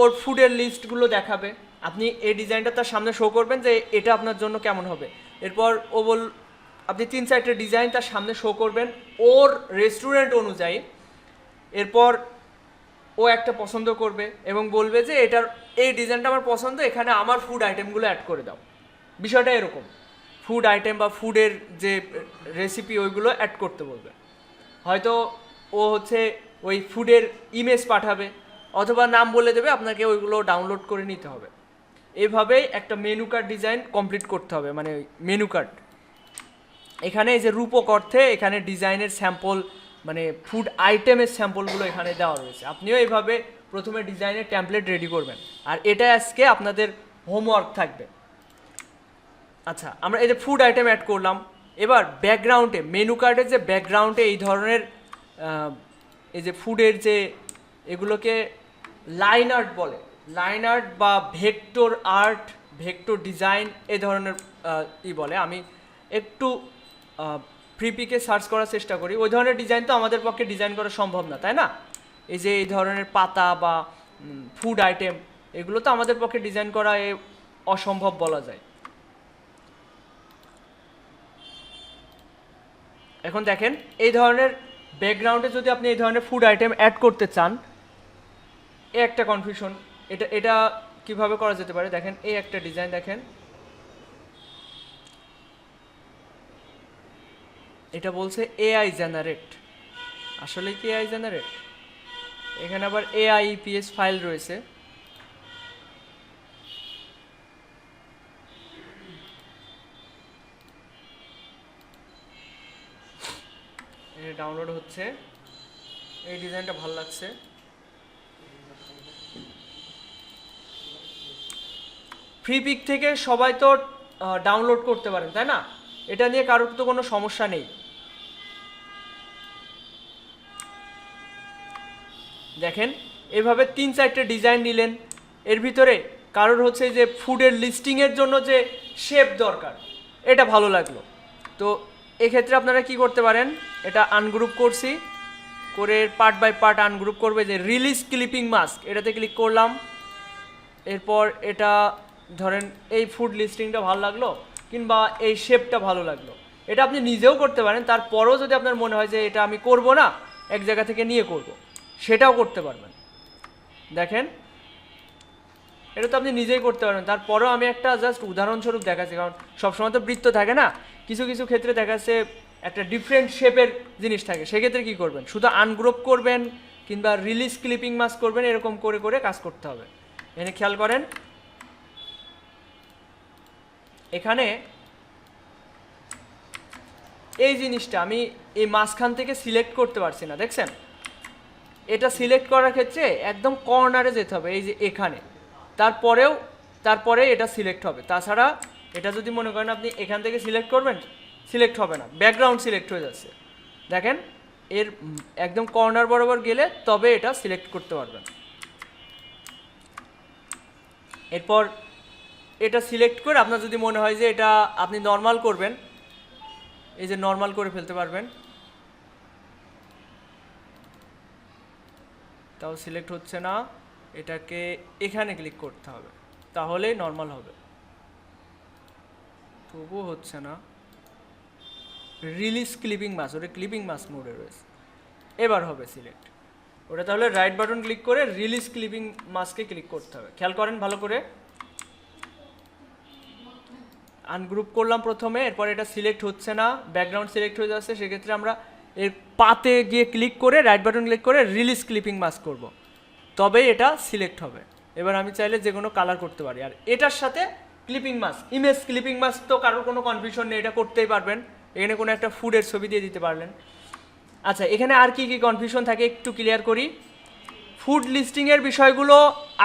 ওর ফুডের লিস্টগুলো দেখাবে, আপনি এই ডিজাইনটা তার সামনে শো করবেন যে এটা আপনার জন্য কেমন হবে। এরপর আপনি 3-4টে ডিজাইন তার সামনে শো করবেন ওর রেস্টুরেন্ট অনুযায়ী। এরপর ও একটা পছন্দ করবে এবং বলবে যে এটার এই ডিজাইনটা আমার পছন্দ, এখানে আমার ফুড আইটেমগুলো অ্যাড করে দাও। বিষয়টা এরকম, ফুড আইটেম বা ফুডের যে রেসিপি ওইগুলো অ্যাড করতে বলবে। হয়তো ও হচ্ছে ওই ফুডের ইমেজ পাঠাবে অথবা নাম বলে দেবে, আপনাকে ওইগুলো ডাউনলোড করে নিতে হবে। এইভাবেই একটা মেনু কার্ড ডিজাইন কমপ্লিট করতে হবে, মানে মেনু কার্ড। এখানে এই যে রূপক অর্থে এখানে ডিজাইনের স্যাম্পল মানে ফুড আইটেমের স্যাম্পলগুলো এখানে দেওয়া রয়েছে। আপনিও এইভাবে প্রথমে ডিজাইনের ট্যাম্পলেট রেডি করবেন, আর এটা আজকে আপনাদের হোমওয়ার্ক থাকবে। আচ্ছা, আমরা এই যে ফুড আইটেম অ্যাড করলাম, এবার ব্যাকগ্রাউন্ডে মেনু কার্ডের যে ব্যাকগ্রাউন্ডে এই ধরনের এই যে ফুডের যে এগুলোকে লাইন আর্ট বলে, লাইন আর্ট বা ভেক্টর আর্ট, ভেক্টর ডিজাইন এই ধরনের বলে। আমি একটু ফ্রিপিকে সার্চ করার চেষ্টা করি, ওই ধরনের ডিজাইন তো আমাদের পক্ষে ডিজাইন করা সম্ভব না, তাই না? এই যে এই ধরনের পাতা বা ফুড আইটেম এগুলো তো আমাদের পক্ষে ডিজাইন করা অসম্ভব বলা যায়। এখন দেখেন এই ধরনের ব্যাকগ্রাউন্ডে যদি আপনি এই ধরনের ফুড আইটেম অ্যাড করতে চান, এই একটা কনফিউশন, এটা কিভাবে করা যেতে পারে দেখেন, এই একটা ডিজাইন দেখেন, এটা বলছে এআই জেনারেট। আসলে কি এআই জেনারেট? এখানে আবার AIEPS ফাইল রয়েছে। এটা ডাউনলোড হচ্ছে, এই ডিজাইনটা ভালো লাগছে। ফ্রি পিক থেকে সবাই তো ডাউনলোড করতে পারেন, তাই না? এটা নিয়ে কারোর তো কোনো সমস্যা নেই। দেখেন এভাবে 3-4টে ডিজাইন নিলেন, এর ভিতরে কারোর হচ্ছে যে ফুডের লিস্টিংয়ের জন্য যে শেপ দরকার, এটা ভালো লাগলো। তো এক্ষেত্রে আপনারা কি করতে পারেন, এটা আনগ্রুপ করছি, করে পার্ট বাই পার্ট আনগ্রুপ করবে। যে রিলিজ ক্লিপিং মাস্ক, এটাতে ক্লিক করলাম। এরপর এটা ধরেন এই ফুড লিস্টিংটা ভালো লাগলো, কিংবা এই শেপটা ভালো লাগলো, এটা আপনি নিজেও করতে পারেন। তারপরেও যদি আপনার মনে হয় যে এটা আমি করব না, এক জায়গা থেকে নিয়ে করব, সেটাও করতে পারবেন। দেখেন এটা তো আপনি নিজেই করতে পারবেন। তারপরেও আমি একটা জাস্ট উদাহরণস্বরূপ দেখাচ্ছি, কারণ সবসময় তো বৃত্ত থাকে না, কিছু কিছু ক্ষেত্রে দেখাচ্ছে একটা ডিফারেন্ট শেপের জিনিস থাকে। সেক্ষেত্রে কী করবেন, শুধু আনগ্রুপ করবেন কিংবা রিলিজ ক্লিপিং মাস্ক করবেন, এরকম করে করে কাজ করতে হবে। এখানে খেয়াল করেন, এখানে এই জিনিসটা আমি এই মাঝখান থেকে সিলেক্ট করতে পারছি না, দেখছেন? এটা সিলেক্ট করার ক্ষেত্রে একদম কর্নারে যেতে হবে, এই যে এখানে, তারপরে এটা সিলেক্ট হবে। তাছাড়া এটা যদি মনে করেন আপনি এখান থেকে সিলেক্ট করবেন, সিলেক্ট হবে না, ব্যাকগ্রাউন্ড সিলেক্ট হয়ে যাচ্ছে। দেখেন এর একদম কর্নার বরাবর গেলে তবে এটা সিলেক্ট করতে পারবেন। এরপর এটা সিলেক্ট করে আপনার যদি মনে হয় যে এটা আপনি নর্মাল করবেন, এই যে নর্মাল করে ফেলতে পারবেন। তাও সিলেক্ট হচ্ছে না, এটাকে এখানে ক্লিক করতে হবে, তাহলেই নর্মাল হবে। তবুও হচ্ছে না। রিলিজ ক্লিপিং মাস্ক, ওটা ক্লিপিং মাস্ক মোডে রয়েছে, এবার হবে সিলেক্ট। ওটা তাহলে রাইট বাটন ক্লিক করে রিলিজ ক্লিপিং মাস্কে ক্লিক করতে হবে। খেয়াল করেন ভালো করে, আনগ্রুপ করলাম প্রথমে, এরপর এটা সিলেক্ট হচ্ছে না, ব্যাকগ্রাউন্ড সিলেক্ট হয়ে যাচ্ছে। সেক্ষেত্রে আমরা এর পাতে গিয়ে ক্লিক করে রাইট বাটন ক্লিক করে রিলিজ ক্লিপিং মাস্ক করব, তবেই এটা সিলেক্ট হবে। এবার আমি চাইলে যে কোনো কালার করতে পারি। আর এটার সাথে clipping mask, image clipping mask তো কারোর কোনো কনফিউশন নেই, এটা করতেই পারবেন। এখানে কোনো একটা ফুডের ছবি দিয়ে দিতে পারলেন। আচ্ছা, এখানে আর কি কি কনফিউশন থাকে একটু ক্লিয়ার করি। ফুড লিস্টিংয়ের বিষয়গুলো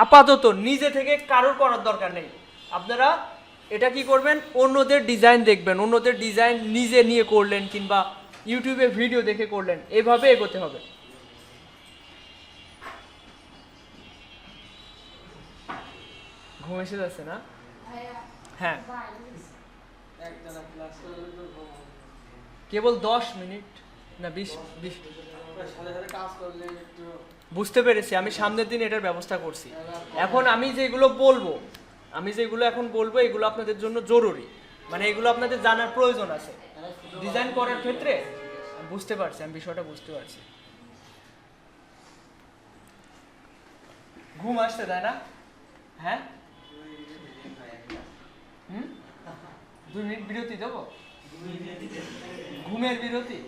আপাতত নিজে থেকে কারোর করার দরকার নেই। আপনারা এটা কি করবেন, অন্যদের ডিজাইন দেখবেন, অন্যদের ডিজাইন নিজে নিয়ে করলেন, কিংবা ইউটিউবে ভিডিও দেখে করলেন, এভাবে এগোতে হবে। ঘুম এসে যাচ্ছে না? হ্যাঁ, কেবল 10 মিনিট না 20 বুঝতে পেরেছি। আমি সামনের দিন এটার ব্যবস্থা করছি। এখন আমি যেগুলো এখন বলবো এগুলো আপনাদের জন্য জরুরি, মানে এগুলো আপনাদের জানার প্রয়োজন আছে ডিজাইন করার ক্ষেত্রে। বুঝতে পারছি, আমি বিষয়টা বুঝতে পারছি। ঘুম আসছে তাই না? হ্যাঁ, 2 মিনিট বিরতি দেবো, ঘুমের বিরতি।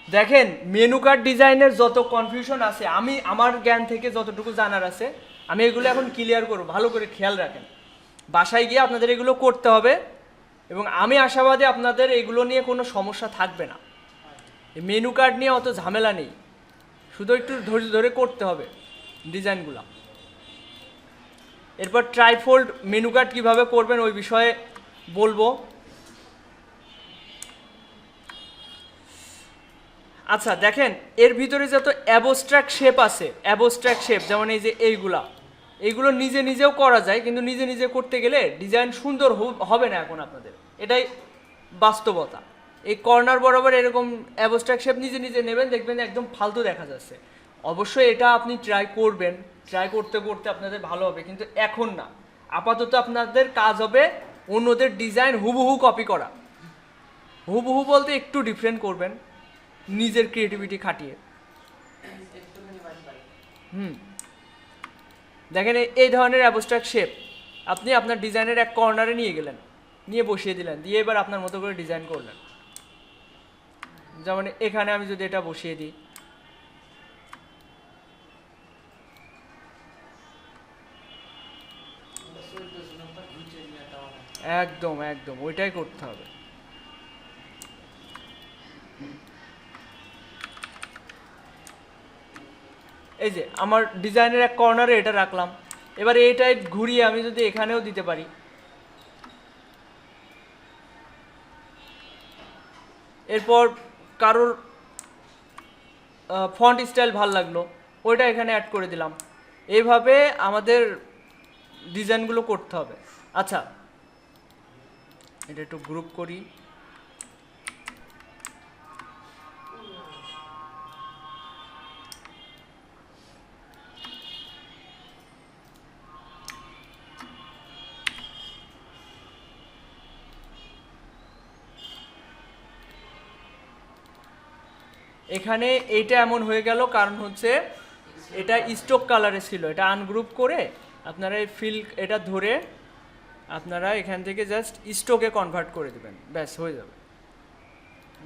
দেখেন মেনু কার্ড ডিজাইনের যত কনফিউশন আছে, আমি আমার জ্ঞান থেকে যতটুকু জানার আছে আমি এগুলো এখন ক্লিয়ার করব, ভালো করে খেয়াল রাখেন। বাসায় গিয়ে আপনাদের এগুলো করতে হবে এবং আমি আশাবাদী আপনাদের এগুলো নিয়ে কোনো সমস্যা থাকবে না। মেনু কার্ড নিয়ে অত ঝামেলা নেই, শুধু একটু ধৈর্য ধরে করতে হবে ডিজাইনগুলো। এরপর ট্রাইফোল্ড মেনু কার্ড কীভাবে করবেন ওই বিষয়ে বলবো। আচ্ছা দেখেন, এর ভিতরে যত অ্যাবস্ট্রাক্ট শেপ আছে, অ্যাবস্ট্রাক্ট শেপ যেমন এই যে এইগুলো নিজে নিজেও করা যায়, কিন্তু নিজে নিজে করতে গেলে ডিজাইন সুন্দর হবে না এখন আপনাদের, এটাই বাস্তবতা। এই কর্নার বরাবর এরকম অ্যাবস্ট্রাক্ট শেপ নিজে নিজে নেবেন, দেখবেন একদম ফালতু দেখা যাচ্ছে। অবশ্যই এটা আপনি ট্রাই করবেন, ট্রাই করতে করতে আপনাদের ভালো হবে, কিন্তু এখন না। আপাতত আপনাদের কাজ হবে অন্যদের ডিজাইন হুবহু কপি করা। হুবহু বলতে একটু ডিফারেন্ট করবেন নিজের ক্রিয়েটিভিটি খাটিয়ে। দেখেন এই ধরনের অ্যাবস্ট্রাক্ট শেপ আপনি আপনার ডিজাইনের এক কর্নারে নিয়ে গেলেন, নিয়ে বসিয়ে দিলেন, দিয়ে এবার আপনার মতো করে ডিজাইন করলেন। যেমন এখানে আমি যদি এটা বসিয়ে দিই, একদম একদম ওইটাই করতে হবে। এই যে আমার ডিজাইনের এক কর্নারে এটা রাখলাম, এবার এইটাই ঘুরিয়ে আমি যদি এখানেও দিতে পারি, এরপর কারোর ফন্ট স্টাইল ভাল লাগলো ওইটা এখানে অ্যাড করে দিলাম। এইভাবে আমাদের ডিজাইনগুলো করতে হবে। আচ্ছা এটা একটু গ্রুপ করি। এখানে এইটা এমন হয়ে গেল কারণ হচ্ছে এটা স্টক কালারে ছিল, এটা আনগ্রুপ করে আপনারা এই এটা ধরে আপনারা এখান থেকে জাস্ট স্টকে কনভার্ট করে দেবেন, ব্যাস হয়ে যাবে।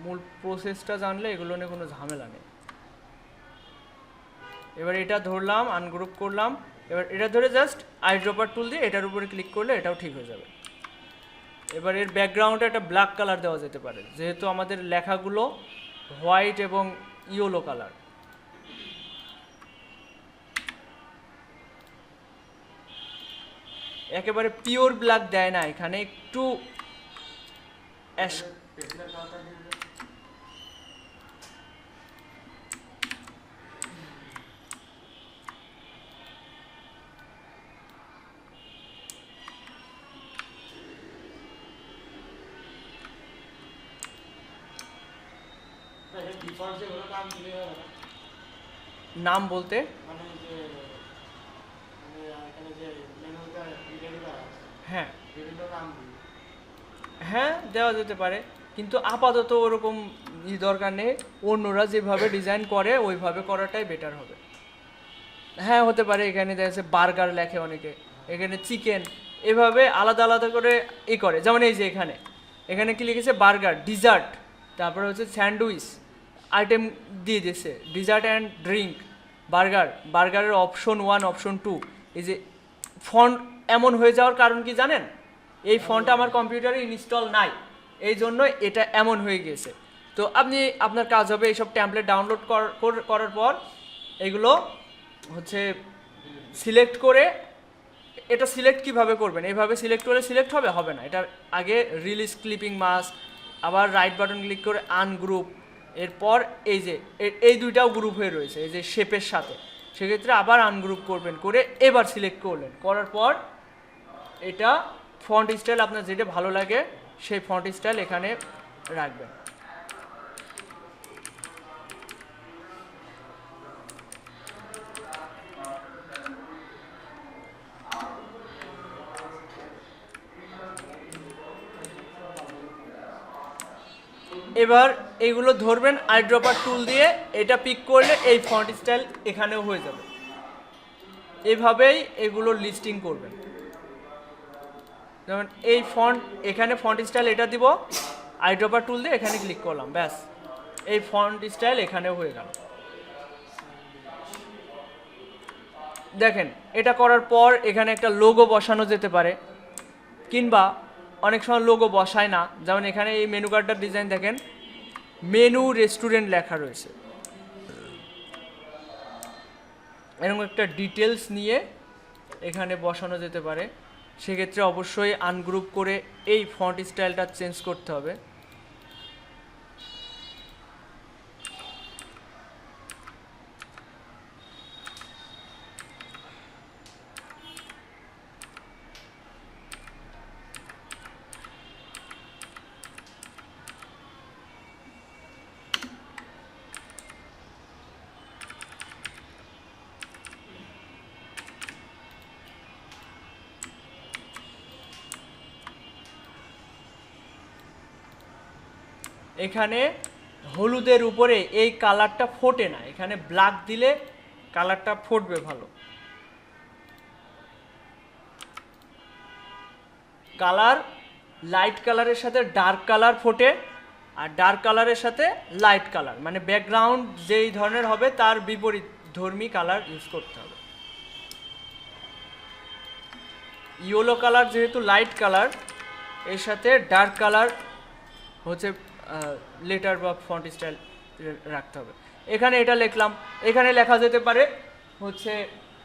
মূল প্রসেসটা জানলে এগুলো নিয়ে কোনো ঝামেলা নেই। এবার এটা ধরলাম, আনগ্রুপ করলাম, এবার এটা ধরে জাস্ট আইড্রপার টুল দিয়ে এটার উপরে ক্লিক করলে এটাও ঠিক হয়ে যাবে। এবার এর ব্যাকগ্রাউন্ডে একটা ব্ল্যাক কালার দেওয়া যেতে পারে, যেহেতু আমাদের লেখাগুলো হোয়াইট এবং ইয়েলো কালার। একেবারে পিওর ব্ল্যাক দেয় না, এখানে একটু নাম বলতে হ্যাঁ হ্যাঁ দেওয়া যেতে পারে, কিন্তু আপাতত ওরকম দরকার নেই। অন্যরা যেভাবে ডিজাইন করে ওইভাবে করাটাই বেটার হবে। হ্যাঁ হতে পারে, এখানে দেখা যাচ্ছে বার্গার লেখে অনেকে, এখানে চিকেন, এভাবে আলাদা আলাদা করে করে। যেমন এই যে এখানে কি লিখেছে বার্গার, ডিজার্ট, তারপরে হচ্ছে স্যান্ডউইচ আইটেম দিয়ে দিয়েছে, ডিজার্ট অ্যান্ড ড্রিঙ্ক, বার্গারের অপশন 1 অপশন 2। এই যে ফন্ট এমন হয়ে যাওয়ার কারণ কি জানেন? এই ফন্টটা আমার কম্পিউটারে ইনস্টল নাই, এই জন্য এটা এমন হয়ে গেছে। তো আপনার কাজ হবে এইসব ট্যাম্পলেট ডাউনলোড করার পর এগুলো হচ্ছে সিলেক্ট করে, এটা সিলেক্ট কিভাবে করবেন, এইভাবে সিলেক্ট করে সিলেক্ট হবে না, এটা আগে রিলিজ ক্লিপিং মাস্ক, আবার রাইট বাটন ক্লিক করে আনগ্রুপ, এরপর এই যে এই দুইটাও গ্রুপ হয়ে রয়েছে এই যে শেপের সাথে, সেক্ষেত্রে আবার আনগ্রুপ করবেন, করে এবার সিলেক্ট করলেন, করার পর এটা ফন্ট স্টাইল আপনার যেটা ভালো লাগে সেই ফন্ট স্টাইল এখানে রাখবেন। এবার এইগুলো ধরবেন আইড্রপার টুল দিয়ে, এটা পিক করলে এই ফন্ট স্টাইল এখানেও হয়ে যাবে। এভাবেই এগুলো লিস্টিং করবেন। যেমন এই ফন্ট, এখানে ফন্ট স্টাইল এটা দিব, আইড্রপার টুল দিয়ে এখানে ক্লিক করলাম, ব্যাস এই ফন্ট স্টাইল এখানেও হয়ে গেল। দেখেন এটা করার পর এখানে একটা লোগো বসানো যেতে পারে, কিংবা অনেক সময় লোগো বসায় না, যেমন এখানে এই মেনু কার্ডটার ডিজাইন দেখেন, মেনু রেস্টুরেন্ট লেখা রয়েছে। এরকম একটা ডিটেলস নিয়ে এখানে বসানো যেতে পারে। সেক্ষেত্রে অবশ্যই আনগ্রুপ করে এই ফন্ট স্টাইলটা চেঞ্জ করতে হবে। এখানে হলুদের উপরে এই কালারটা ফোটে না, এখানে ব্ল্যাক দিলে কালারটা ফুটবে ভালো। কালার লাইট কালারের সাথে ডার্ক কালার ফোটে, আর ডার্ক কালারের সাথে লাইট কালার, মানে ব্যাকগ্রাউন্ড যেই ধরনের হবে তার বিপরীত ধর্মী কালার ইউজ করতে হবে। ইয়েলো কালার যেহেতু লাইট কালার, এর সাথে ডার্ক কালার হচ্ছে লেটার বা ফন্ট স্টাইল রাখতে হবে। এখানে এটা লিখলাম, এখানে লেখা যেতে পারে হচ্ছে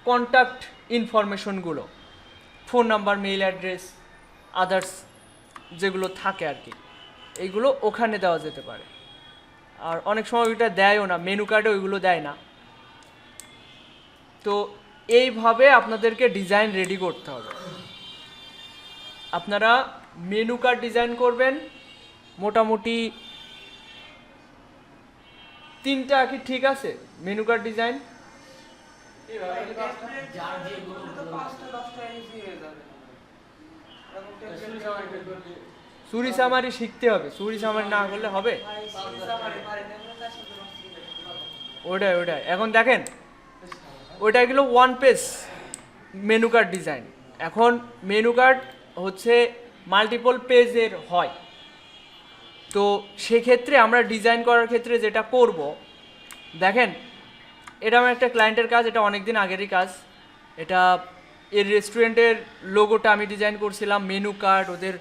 কন্ট্যাক্ট ইনফরমেশনগুলো, phone number, mail address, others যেগুলো থাকে আর কি, এইগুলো ওখানে দেওয়া যেতে পারে। আর অনেক সময় ওইটা দেয়ও না, মেনু কার্ডে ওইগুলো দেয় না। তো এইভাবে আপনাদেরকে ডিজাইন রেডি করতে হবে। আপনারা মেনু কার্ড ডিজাইন করবেন মোটামুটি 3টা কি ঠিক আছে? মেনু কার্ড ডিজাইন চুরি সামারি শিখতে হবে, চুরি সামারি না করলে হবে? ওটাই এখন দেখেন, ওইটা গেল one page menu card design. এখন মেনু কার্ড হচ্ছে মাল্টিপল পেজের হয়। তো সেক্ষেত্রে আমরা ডিজাইন করার ক্ষেত্রে যেটা করব, দেখেন এটা আমার একটা ক্লায়েন্টের কাজ, এটা অনেক দিন আগেরই কাজ। এটা এর রেস্টুরেন্টের লোগোটা আমি ডিজাইন করছিলাম, মেনু কার্ড, ওদের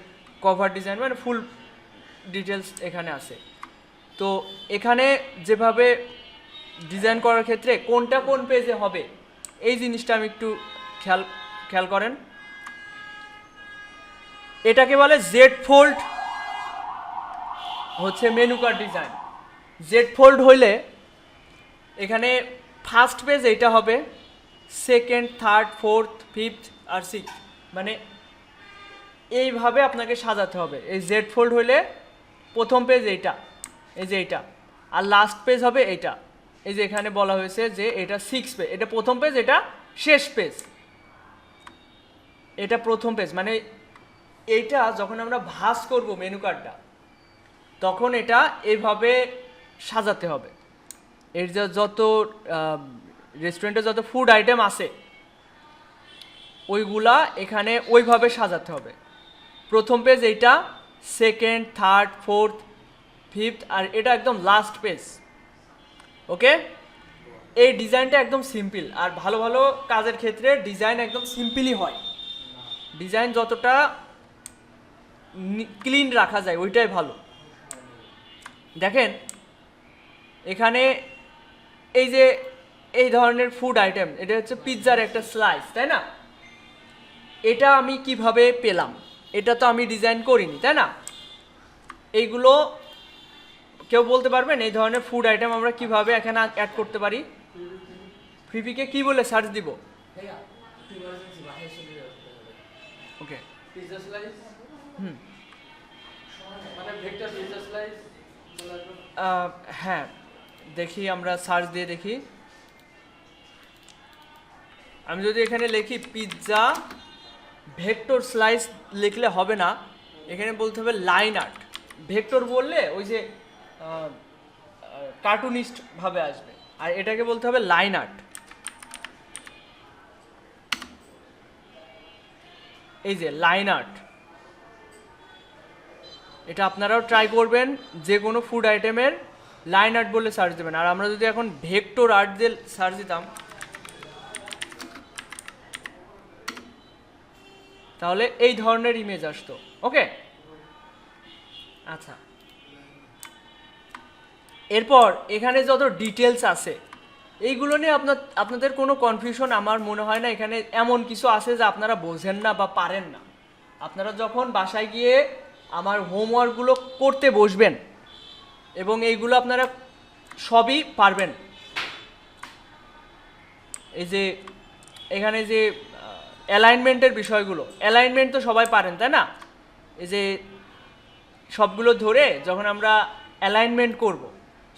কভার ডিজাইন, মানে ফুল ডিটেলস এখানে আছে। তো এখানে যেভাবে ডিজাইন করার ক্ষেত্রে কোনটা কোন পেজে হবে এই জিনিসটা আমি একটু খেয়াল করেন। এটাকে বলে জেড ফোল্ড হচ্ছে menu card design. Z fold হইলে এখানে ফার্স্ট পেজ এইটা হবে, সেকেন্ড, থার্ড, ফোর্থ, ফিফথ আর সিক্স, মানে এইভাবে আপনাকে সাজাতে হবে। এই জেড ফোল্ড হইলে প্রথম পেজ এইটা, এই যে এইটা, আর লাস্ট পেজ হবে এইটা। এই যে এখানে বলা হয়েছে যে এটা 6 পেজ, এটা প্রথম পেজ, এটা শেষ পেজ, এটা প্রথম পেজ। মানে এইটা যখন আমরা ভাঁজ করব মেনু কার্ডটা, তখন এটা এইভাবে সাজাতে হবে। এর যত রেস্টুরেন্টে যত ফুড আইটেম আছে ওইগুলা এখানে ওইভাবে সাজাতে হবে। প্রথম পেজ এইটা, সেকেন্ড, থার্ড, ফোর্থ, ফিফথ, আর এটা একদম লাস্ট পেজ। ওকে, এই ডিজাইনটা একদম সিম্পল। আর ভালো ভালো কাজের ক্ষেত্রে ডিজাইন একদম সিম্পলই হয়। ডিজাইন যতটা ক্লিন রাখা যায় ওইটাই ভালো। দেখেন এখানে এই যে এই ধরনের ফুড আইটেম, এটা হচ্ছে পিৎজার একটা স্লাইস, তাই না? এটা আমি কিভাবে পেলাম? এটা তো আমি ডিজাইন করিনি, তাই না? এইগুলো কেউ বলতে পারবেন এই ধরনের ফুড আইটেম আমরা কিভাবে এখানে অ্যাড করতে পারি? ফিপিকে কি বলে সার্চ দিব? ওকে, পিৎজা স্লাইস, মানে ভেক্টর পিৎজা স্লাইস। হ্যাঁ, দেখি আমরা সার্চ দিয়ে দেখি। আমি যদি এখানে লিখি পিৎজা ভেক্টর স্লাইস, লিখলে হবে না, এখানে বলতে হবে লাইন আর্ট। ভেক্টর বললে ওই যে কার্টুনিস্ট ভাবে আসবে, আর এটাকে বলতে হবে লাইন আর্ট। এই যে লাইন আর্ট, এটা আপনারাও ট্রাই করবেন, যে কোনো ফুড আইটেমের লাইন আর্ট বলে সার্চ দেবেন। আর আমরা যদি এখন ভেক্টর আর্ট দিয়ে সার্চ দিতাম, তাহলে এই ধরনের ইমেজ আসতো। ওকে, আচ্ছা, এরপর এখানে যত ডিটেলস আছে এইগুলো নিয়ে আপনাদের কোনো কনফিউশন আমার মনে হয় না। এখানে এমন কিছু আছে যা আপনারা বোঝেন না বা পারেন না। আপনারা যখন বাসায় গিয়ে আমার হোমওয়ার্কগুলো করতে বসবেন এবং এইগুলো আপনারা সবই পারবেন। এই যে এখানে যে অ্যালাইনমেন্টের বিষয়গুলো, অ্যালাইনমেন্ট তো সবাই পারেন তাই না? এই যে সবগুলো ধরে যখন আমরা অ্যালাইনমেন্ট করব,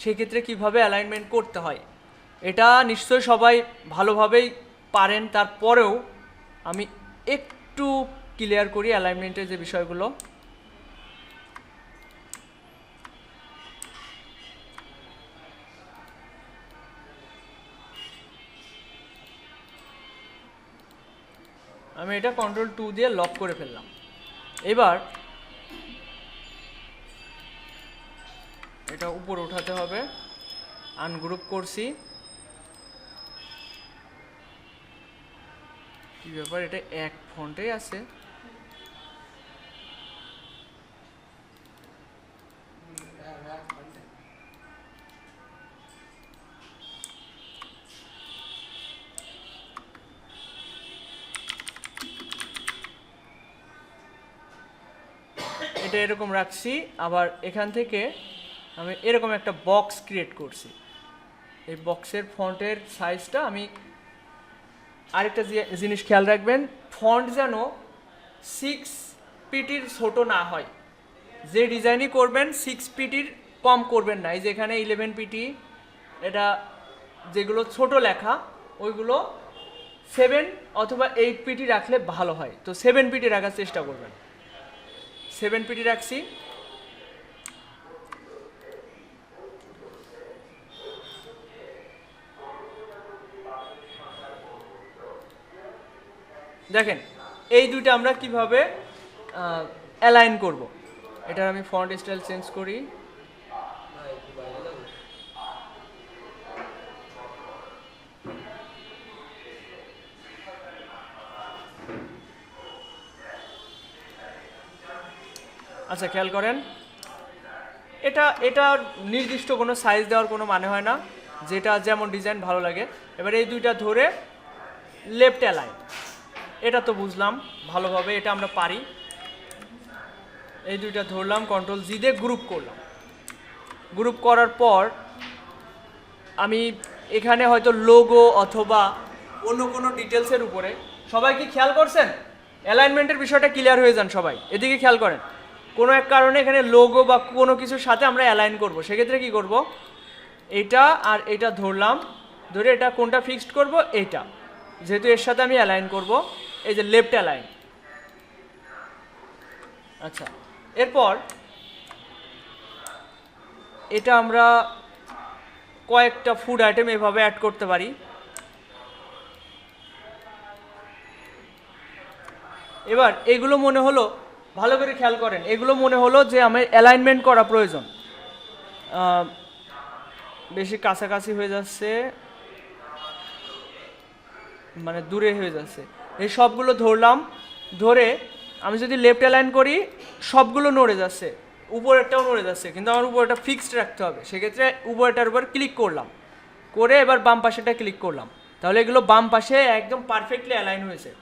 সেক্ষেত্রে কিভাবে অ্যালাইনমেন্ট করতে হয় এটা নিশ্চয়ই সবাই ভালোভাবেই পারেন। তারপরেও আমি একটু ক্লিয়ার করি অ্যালাইনমেন্টের যে বিষয়গুলো। আমি এটা Ctrl+2 দিয়ে লক করে ফেললাম। এবার এটা উপরে উঠাতে হবে, আনগ্রুপ করছি। কি ব্যাপার, এটা এক ফন্টেই আছে। এটা এরকম রাখছি। আবার এখান থেকে আমি এরকম একটা বক্স ক্রিয়েট করছি। এই বক্সের ফন্টের সাইজটা আমি আরেকটা জিনিস খেয়াল রাখবেন, ফন্ট যেন 6 পিটির ছোট না হয়। যে ডিজাইনই করবেন 6 পিটির কম করবেন না। এই যে এখানে 11 পিটি, এটা যেগুলো ছোট লেখা ওইগুলো 7 অথবা 8 পিটি রাখলে ভালো হয়। তো 7 পিটি রাখার চেষ্টা করবেন। 7 পিটি রাখছি। দেখেন এই দুইটা আমরা কিভাবে অ্যালাইন করব। এটার আমি ফন্ট স্টাইল চেঞ্জ করি। আচ্ছা, খেয়াল করেন এটা নির্দিষ্ট কোনো সাইজ দেওয়ার কোনো মানে হয় না, যেটা যেমন ডিজাইন ভালো লাগে। এবার এই দুইটা ধরে লেফট অ্যালাইন, এটা তো বুঝলাম ভালোভাবে, এটা আমরা পারি। এই দুইটা ধরলাম, Ctrl+G দিয়ে গ্রুপ করলাম। গ্রুপ করার পর আমি এখানে হয়তো লোগো অথবা অন্য কোনো ডিটেলসের উপরে, সবাই কি খেয়াল করছেন? অ্যালাইনমেন্টের বিষয়টা ক্লিয়ার হয়ে যান সবাই, এদিকে খেয়াল করেন। কোনো এক কারণে এখানে লোগো বা কোনো কিছুর সাথে আমরা অ্যালাইন করব, সেক্ষেত্রে কি করব, এইটা আর এইটা ধরলাম, ধরে এটা কোনটা ফিক্সড করব, এইটা, যেহেতু এর সাথে আমি অ্যালাইন করব, এই যে লেফট অ্যালাইন। আচ্ছা, এরপর এটা আমরা কয়েকটা ফুড আইটেম এভাবে অ্যাড করতে পারি। এবার এগুলো মনে হলো, ভালো করে খেয়াল করেন, এগুলো মনে হলো যে আমার অ্যালাইনমেন্ট করা প্রয়োজন, বেশি কাছাকাছি হয়ে যাচ্ছে, মানে দূরে হয়ে যাচ্ছে। এই সবগুলো ধরলাম, ধরে আমি যদি লেফট অ্যালাইন করি সবগুলো নড়ে যাচ্ছে, উপরেরটাও নড়ে যাচ্ছে, কিন্তু আমার উপরটা ফিক্সড রাখতে হবে। সেক্ষেত্রে উপরটার উপর ক্লিক করলাম, করে এবার বাম পাশেটা ক্লিক করলাম, তাহলে এগুলো বাম পাশে একদম পারফেক্টলি অ্যালাইন হয়েছে।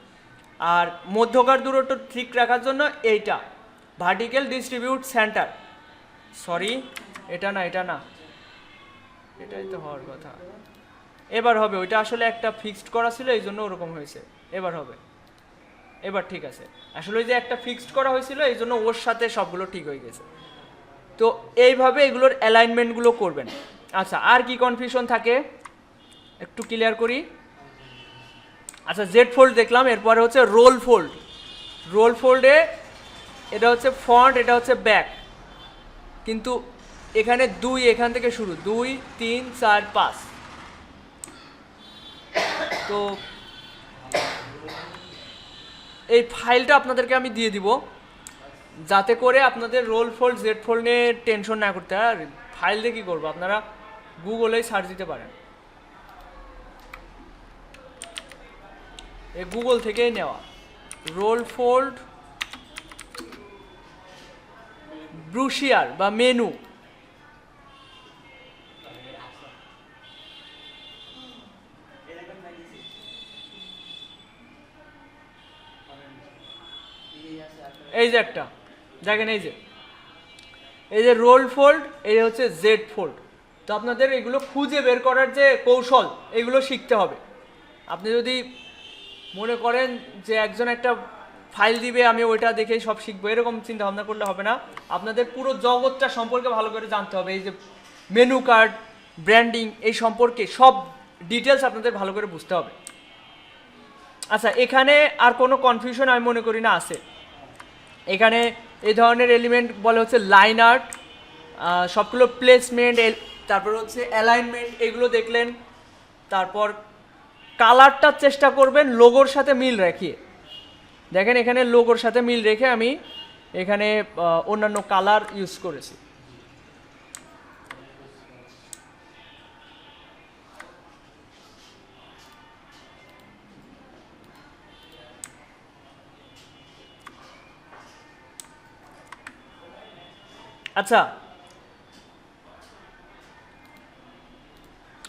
আর মধ্যকার দূরত্ব ঠিক রাখার জন্য এইটা ভার্টিক্যাল ডিস্ট্রিবিউট সেন্টার, সরি এটা না, এটা না, এটাই তো হওয়ার কথা। এবার হবে, ওইটা আসলে একটা ফিক্সড করা ছিল এই জন্য ওরকম হয়েছে। এবার হবে, এবার ঠিক আছে। আসলে ওই যে একটা ফিক্সড করা হয়েছিল এই জন্য ওর সাথে সবগুলো ঠিক হয়ে গেছে। তো এইভাবে এগুলোর অ্যালাইনমেন্টগুলো করবেন। আচ্ছা, আর কি কনফিউশন থাকে একটু ক্লিয়ার করি। আচ্ছা, জেড ফোল্ড দেখলাম, এরপরে হচ্ছে রোল ফোল্ড। রোল ফোল্ডে এটা হচ্ছে ফন্ট, এটা হচ্ছে ব্যাক, কিন্তু এখানে 2 এখান থেকে শুরু, 2 3 4 5। তো এই ফাইলটা আপনাদেরকে আমি দিয়ে দিব, যাতে করে আপনাদের রোল ফোল্ড জেড ফোল্ড নিয়ে টেনশন না করতে হয়। আর ফাইল দিয়ে কী করবো, আপনারা গুগলেই সার্চ দিতে পারেন, এই গুগল থেকেই নেওয়া। রোল ফোল্ড ব্রুশিয়ার বা মেনু। এই যে একটা দেখেন, এই যে রোল ফোল্ড, এই হচ্ছে জেড ফোল্ড। তো আপনাদের এগুলো খুঁজে বের করার যে কৌশল, এগুলো শিখতে হবে। আপনি যদি মনে করেন যে একজন একটা ফাইল দিবে, আমি ওইটা দেখেই সব শিখবো, এরকম চিন্তা ভাবনা করলে হবে না। আপনাদের পুরো জগৎটা সম্পর্কে ভালো করে জানতে হবে। এই যে মেনু কার্ড, ব্র্যান্ডিং, এই সম্পর্কে সব ডিটেলস আপনাদের ভালো করে বুঝতে হবে। আচ্ছা, এখানে আর কোনো কনফিউশন আমি মনে করি না আছে। এখানে এই ধরনের এলিমেন্ট বলে হচ্ছে লাইন আর্ট, সবগুলো প্লেসমেন্ট, তারপর হচ্ছে অ্যালাইনমেন্ট, এগুলো দেখলেন। তারপর কালারটার চেষ্টা করবেন লোগোর সাথে মিল রেখে। দেখেন এখানে লোগোর সাথে মিল রেখে আমি এখানে অন্যান্য কালার ইউজ করেছি। আচ্ছা,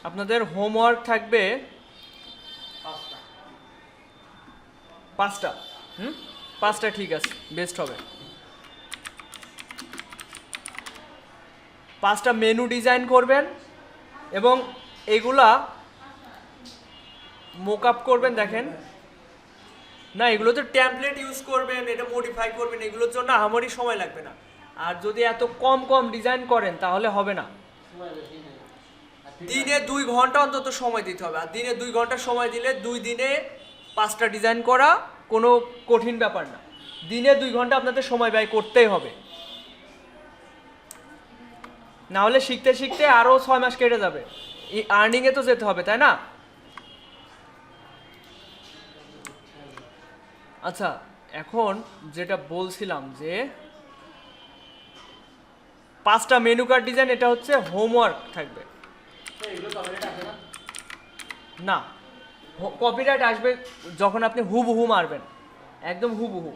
আপনাদের হোমওয়ার্ক থাকবে 5টা। 5টা ঠিক আছে, বেস্ট হবে। 5টা মেনু ডিজাইন করবেন এবং এগুলা মোকআপ করবেন। দেখেন না, এগুলো তো টেমপ্লেট ইউজ করবেন, এটা মডিফাই করবেন, এগুলোর জন্য আমারই সময় লাগবে না। আর যদি এত কম কম ডিজাইন করেন তাহলে হবে না। দিনে 2 ঘন্টা অন্তত সময় দিতে হবে। আর দিনে 2 ঘন্টা সময় দিলে 2 দিনে 5টা ডিজাইন করা কোনো কঠিন ব্যাপার না। দিনে 2 ঘন্টা আপনাদের সময় ব্যয় করতেই হবে, না হলে শিখতে শিখতে আরও 6 মাস কেটে যাবে। আর্নিংয়ে তো যেতে হবে, তাই না? আচ্ছা, এখন যেটা বলছিলাম যে 5টা মেনু কার্ড ডিজাইন, এটা হচ্ছে হোমওয়ার্ক থাকবে। না, কপিরাইট আসবে যখন আপনি হুবহু মারবেন, একদম হুবহু।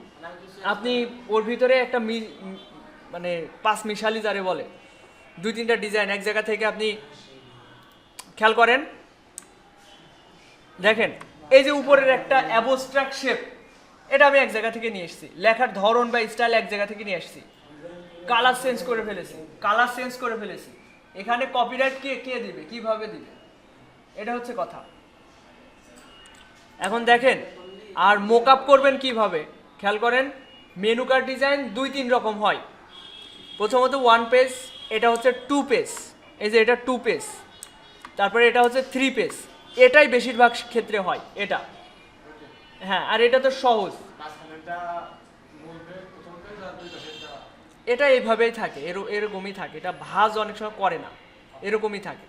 আপনি ওর ভিতরে একটা মানে 5 মিশালি যারে বলে, 2-3টা ডিজাইন এক জায়গা থেকে আপনি খেয়াল করেন। দেখেন এই যে উপরের একটা অ্যাবস্ট্রাক্ট শেপ, এটা আমি এক জায়গা থেকে নিয়ে এসেছি। লেখার ধরন বা স্টাইল এক জায়গা থেকে নিয়ে এসেছি। কালার চেঞ্জ করে ফেলেছি। এখানে কপিরাইট কে দিবে, কিভাবে দিবে, এটা হচ্ছে কথা। এখন দেখেন, আর মোকআপ করবেন কিভাবে, খেয়াল করেন। মেনু কার্ড ডিজাইন 2-3 রকম হয়। প্রথমত 1 পেজ, এটা হচ্ছে 2 পেজ, এই যে এটা 2 পেজ। তারপরে এটা হচ্ছে 3 পেজ, এটাই বেশিরভাগ ক্ষেত্রে হয় এটা। হ্যাঁ, আর এটা তো সহজ, এটা এইভাবেই থাকে, এরকমই থাকে। এটা ভাঁজ অনেক সময় করে না, এরকমই থাকে।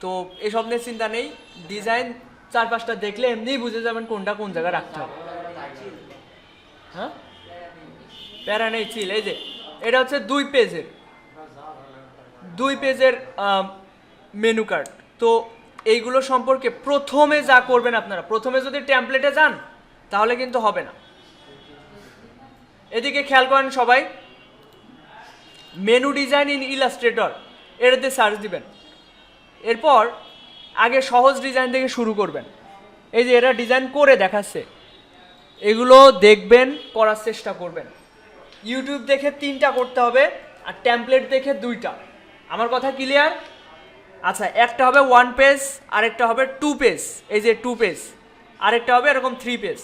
তো এসব নিয়ে চিন্তা নেই। ডিজাইন 4-5টা দেখলে এমনিই বুঝে যাবেন কোনটা কোন জায়গায় রাখতে হবে। হ্যাঁ, প্যারা নেই, চিল। এই যে এটা হচ্ছে 2 পেজের মেনু কার্ড। তো এইগুলো সম্পর্কে প্রথমে যা করবেন আপনারা, প্রথমে যদি টেমপ্লেটে যান তাহলে কিন্তু হবে না। এদিকে খেয়াল করেন সবাই, মেনু ডিজাইন ইন ইলাস্ট্রেটর, এটাতে সার্চ দিবেন। এরপর আগে সহজ ডিজাইন থেকে শুরু করবেন। এই যে এরা ডিজাইন করে দেখাচ্ছে, এগুলো দেখবেন, করার চেষ্টা করবেন। ইউটিউব দেখে 3টা করতে হবে, আর টেমপ্লেট দেখে 2টা। আমার কথা ক্লিয়ার? আচ্ছা, একটা হবে 1 পেজ, আরেকটা হবে 2 পেজ, এই যে 2 পেজ, আরেকটা হবে এরকম 3 পেজ,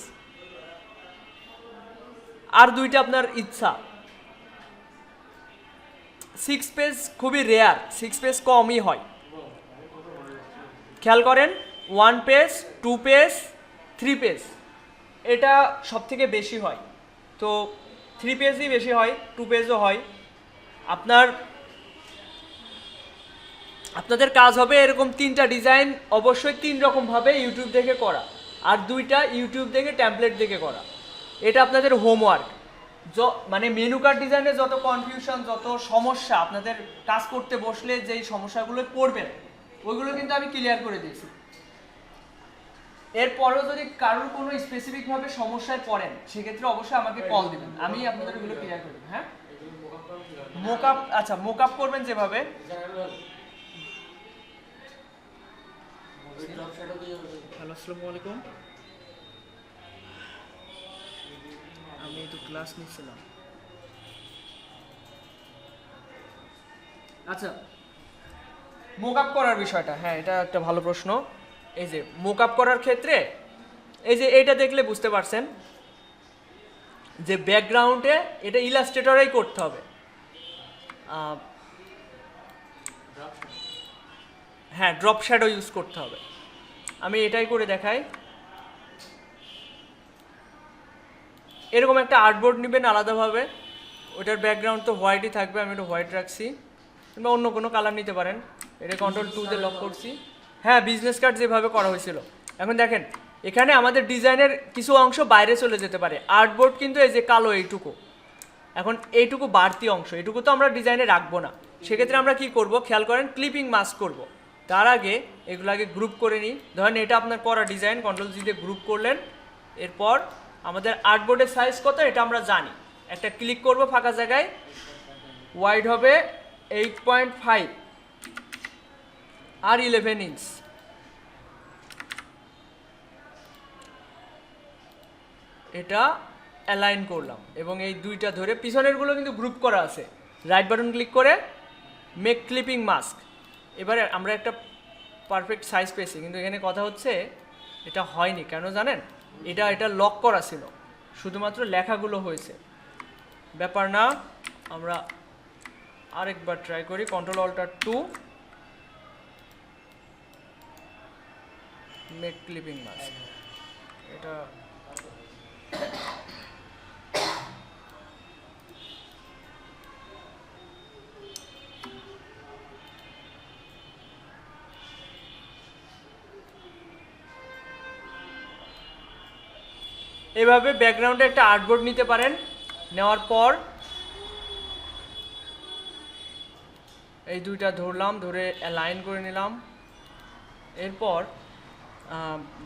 আর 2টা আপনার ইচ্ছা। 6 পেজ খুবই রেয়ার, 6 পেজ কমই হয়। খেয়াল করেন, 1 পেজ, 2 পেজ, 3 পেজ, এটা সব থেকে বেশি হয়। তো 3 পেজই বেশি হয়, 2 পেজও হয়। আপনাদের কাজ হবে এরকম 3টা ডিজাইন অবশ্যই 3 রকমভাবে ইউটিউব দেখে করা, আর 2টা ইউটিউব দেখে টেমপ্লেট দেখে করা। এটা আপনাদের হোমওয়ার্ক। মানে মেনু কার্ড ডিজাইনে যত কনফিউশন, যত সমস্যা, আপনাদের কাজ করতে বসলে যেই সমস্যাগুলো পড়বেন ওইগুলো কিন্তু আমি ক্লিয়ার করে দিয়েছি। এরপরেও যদি কারোর কোনো স্পেসিফিকভাবে সমস্যায় পড়েন সেক্ষেত্রে অবশ্যই আমাকে কল দিবেন, আমি আপনাদের এগুলো ক্লিয়ার করে দেব। হ্যাঁ, মোকআপ, আচ্ছা মোকআপ করবেন যেভাবে। হ্যালো, আসসালামু আলাইকুম। আমি তো ক্লাস নিচ্ছিলাম। আচ্ছা, মোকআপ করার বিষয়টা, হ্যাঁ এটা একটা ভালো প্রশ্ন। এই যে মোকআপ করার ক্ষেত্রে এই যে এইটা দেখলে বুঝতে পারছেন যে ব্যাকগ্রাউন্ডে এটা ইলাস্ট্রেটরেই করতে হবে। হ্যাঁ, ড্রপ শ্যাডো ইউজ করতে হবে। আমি এটাই করে দেখাই। এরকম একটা আর্টবোর্ড নেবেন আলাদাভাবে, ওটার ব্যাকগ্রাউন্ড তো হোয়াইটই থাকবে, আমি এটা হোয়াইট রাখছি, কিংবা অন্য কোনো কালার নিতে পারেন। এটা Ctrl+2 দিয়ে লক করছি। হ্যাঁ, বিজনেস কার্ড যেভাবে করা হয়েছিল। এখন দেখেন এখানে আমাদের ডিজাইনের কিছু অংশ বাইরে চলে যেতে পারে। আর্টবোর্ড কিন্তু এই যে কালো এইটুকু, এখন এইটুকু বাড়তি অংশ, এইটুকু তো আমরা ডিজাইনে রাখবো না। সেক্ষেত্রে আমরা কি করব, খেয়াল করেন, ক্লিপিং মাস্ক করব। তার আগে এগুলো আগে গ্রুপ করে নিই। ধরেন এটা আপনার করা ডিজাইন, Ctrl+G দিয়ে গ্রুপ করলেন। এরপর আমাদের আর্টবোর্ডের সাইজ কত এটা আমরা জানি, একটা ক্লিক করব ফাঁকা জায়গায়, ওয়াইড হবে 8.5 আর 11 ইঞ্চ। এটা অ্যালাইন করলাম এবং এই দুইটা ধরে, পিছনেরগুলো কিন্তু গ্রুপ করা আছে। রাইট বাটন ক্লিক করে মেক ক্লিপিং মাস্ক। এবারে আমরা একটা পারফেক্ট সাইজ পেয়েছি, কিন্তু এখানে কথা হচ্ছে এটা হয়নি কেন জানেন, এটা লক করা ছিল, শুধুমাত্র লেখাগুলো হয়েছে। ব্যাপার না, আমরা আরেকবার ট্রাই করি। Ctrl+Alt+2 make clipping mask. এটা এভাবে ব্যাকগ্রাউন্ডে একটা আর্টবোর্ড নিতে পারেন। নেওয়ার পর এই দুইটা ধরলাম, ধরে অ্যালাইন করে নিলাম। এরপর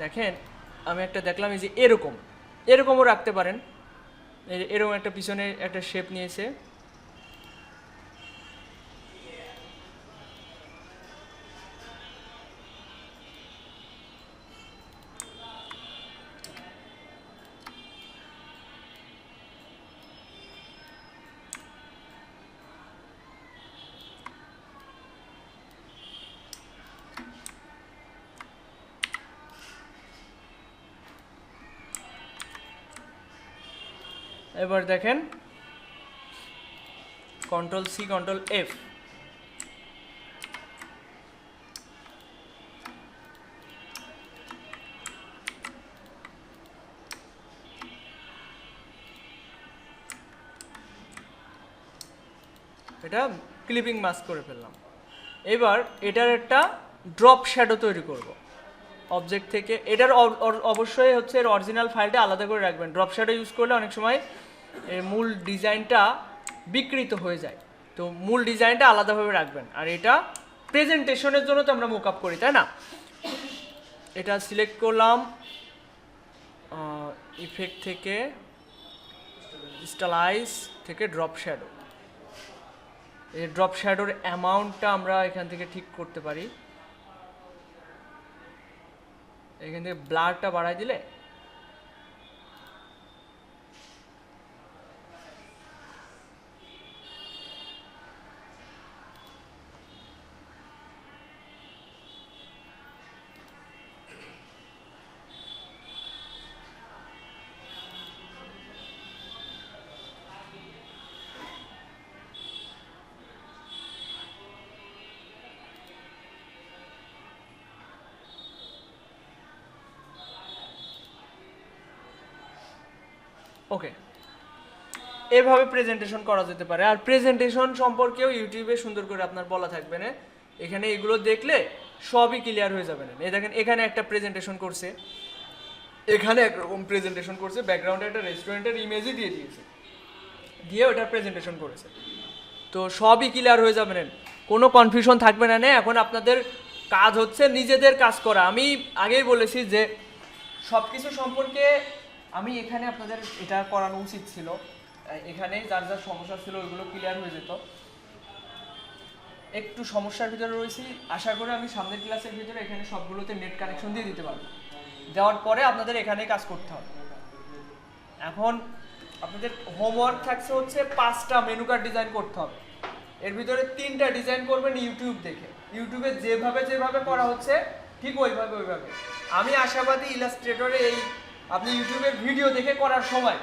দেখেন আমি একটা দেখলাম এই যে এরকমও রাখতে পারেন। এরকম একটা পিছনে একটা শেপ নিয়েছে। এবার দেখেন Ctrl+C Ctrl+F, এটা ক্লিপিং মাস্ক করে ফেললাম। এবার এটার একটা ড্রপ শ্যাডো তৈরি করব অবজেক্ট থেকে। এটার অবশ্যই হচ্ছে এর অরিজিনাল ফাইলটা আলাদা করে রাখবেন। ড্রপ শ্যাডো ইউজ করলে অনেক সময় এর মূল ডিজাইনটা বিকৃত হয়ে যায়, তো মূল ডিজাইনটা আলাদাভাবে রাখবেন। আর এটা প্রেজেন্টেশনের জন্য তো আমরা মোকআপ করি, তাই না? এটা সিলেক্ট করলাম, ইফেক্ট থেকে স্টাইলাইজ থেকে ড্রপ শ্যাডো। এই ড্রপ শ্যাডোর অ্যামাউন্টটা আমরা এখান থেকে ঠিক করতে পারি। এখান থেকে ব্লারটা বাড়াই দিলে ওকে। এভাবে প্রেজেন্টেশন করা যেতে পারে। আর প্রেজেন্টেশন সম্পর্কেও ইউটিউবে সুন্দর করে আপনার বলা থাকবে না, এখানে এগুলো দেখলে সবই ক্লিয়ার হয়ে যাবে না। এই দেখেন এখানে একটা প্রেজেন্টেশন করছে, এখানে একরকম প্রেজেন্টেশন করছে, ব্যাকগ্রাউন্ডে একটা রেস্টুরেন্টের ইমেজই দিয়ে দিয়েছে, দিয়ে ওটা প্রেজেন্টেশন করেছে। তো সবই ক্লিয়ার হয়ে যাবে না, কোনো কনফিউশন থাকবে না। এখন আপনাদের কাজ হচ্ছে নিজেদের কাজ করা। আমি আগেই বলেছি যে সব কিছু সম্পর্কে আমি এখানে আপনাদের এটা করানো উচিত ছিল, এখানে যার যার সমস্যা ছিল ওইগুলো ক্লিয়ার হয়ে যেত। একটু সমস্যার ভিতরে রয়েছি, আশা করি আমি সামনের ক্লাসের ভিতরে এখানে সবগুলোতে নেট কানেকশন দিয়ে দিতে পারবো। দেওয়ার পরে আপনাদের এখানে কাজ করতে হবে। এখন আপনাদের হোমওয়ার্ক থাকছে হচ্ছে 5টা মেনু কার্ড ডিজাইন করতে হবে। এর ভিতরে 3টা ডিজাইন করবেন ইউটিউব দেখে, ইউটিউবে যেভাবে করা হচ্ছে ঠিক ওইভাবে। আমি আশাবাদী ইলাস্ট্রেটরে এই আপনি ইউটিউবের ভিডিও দেখে করার সময়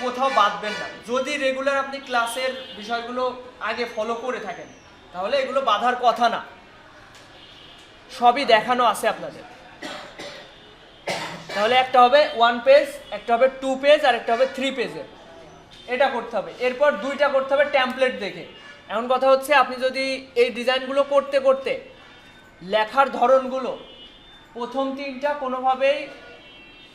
কোথাও বাদবেন না। যদি রেগুলার আপনি ক্লাসের বিষয়গুলো আগে ফলো করে থাকেন তাহলে এগুলো বাধার কথা না, সবই দেখানো আছে আপনাদের। তাহলে একটা হবে 1 পেজ, একটা হবে 2 পেজ, আর একটা হবে 3 পেজের, এটা করতে হবে। এরপর 2টা করতে হবে টেমপ্লেট দেখে। এমন কথা হচ্ছে আপনি যদি এই ডিজাইনগুলো করতে করতে লেখার ধরনগুলো প্রথম 3টা কোনোভাবেই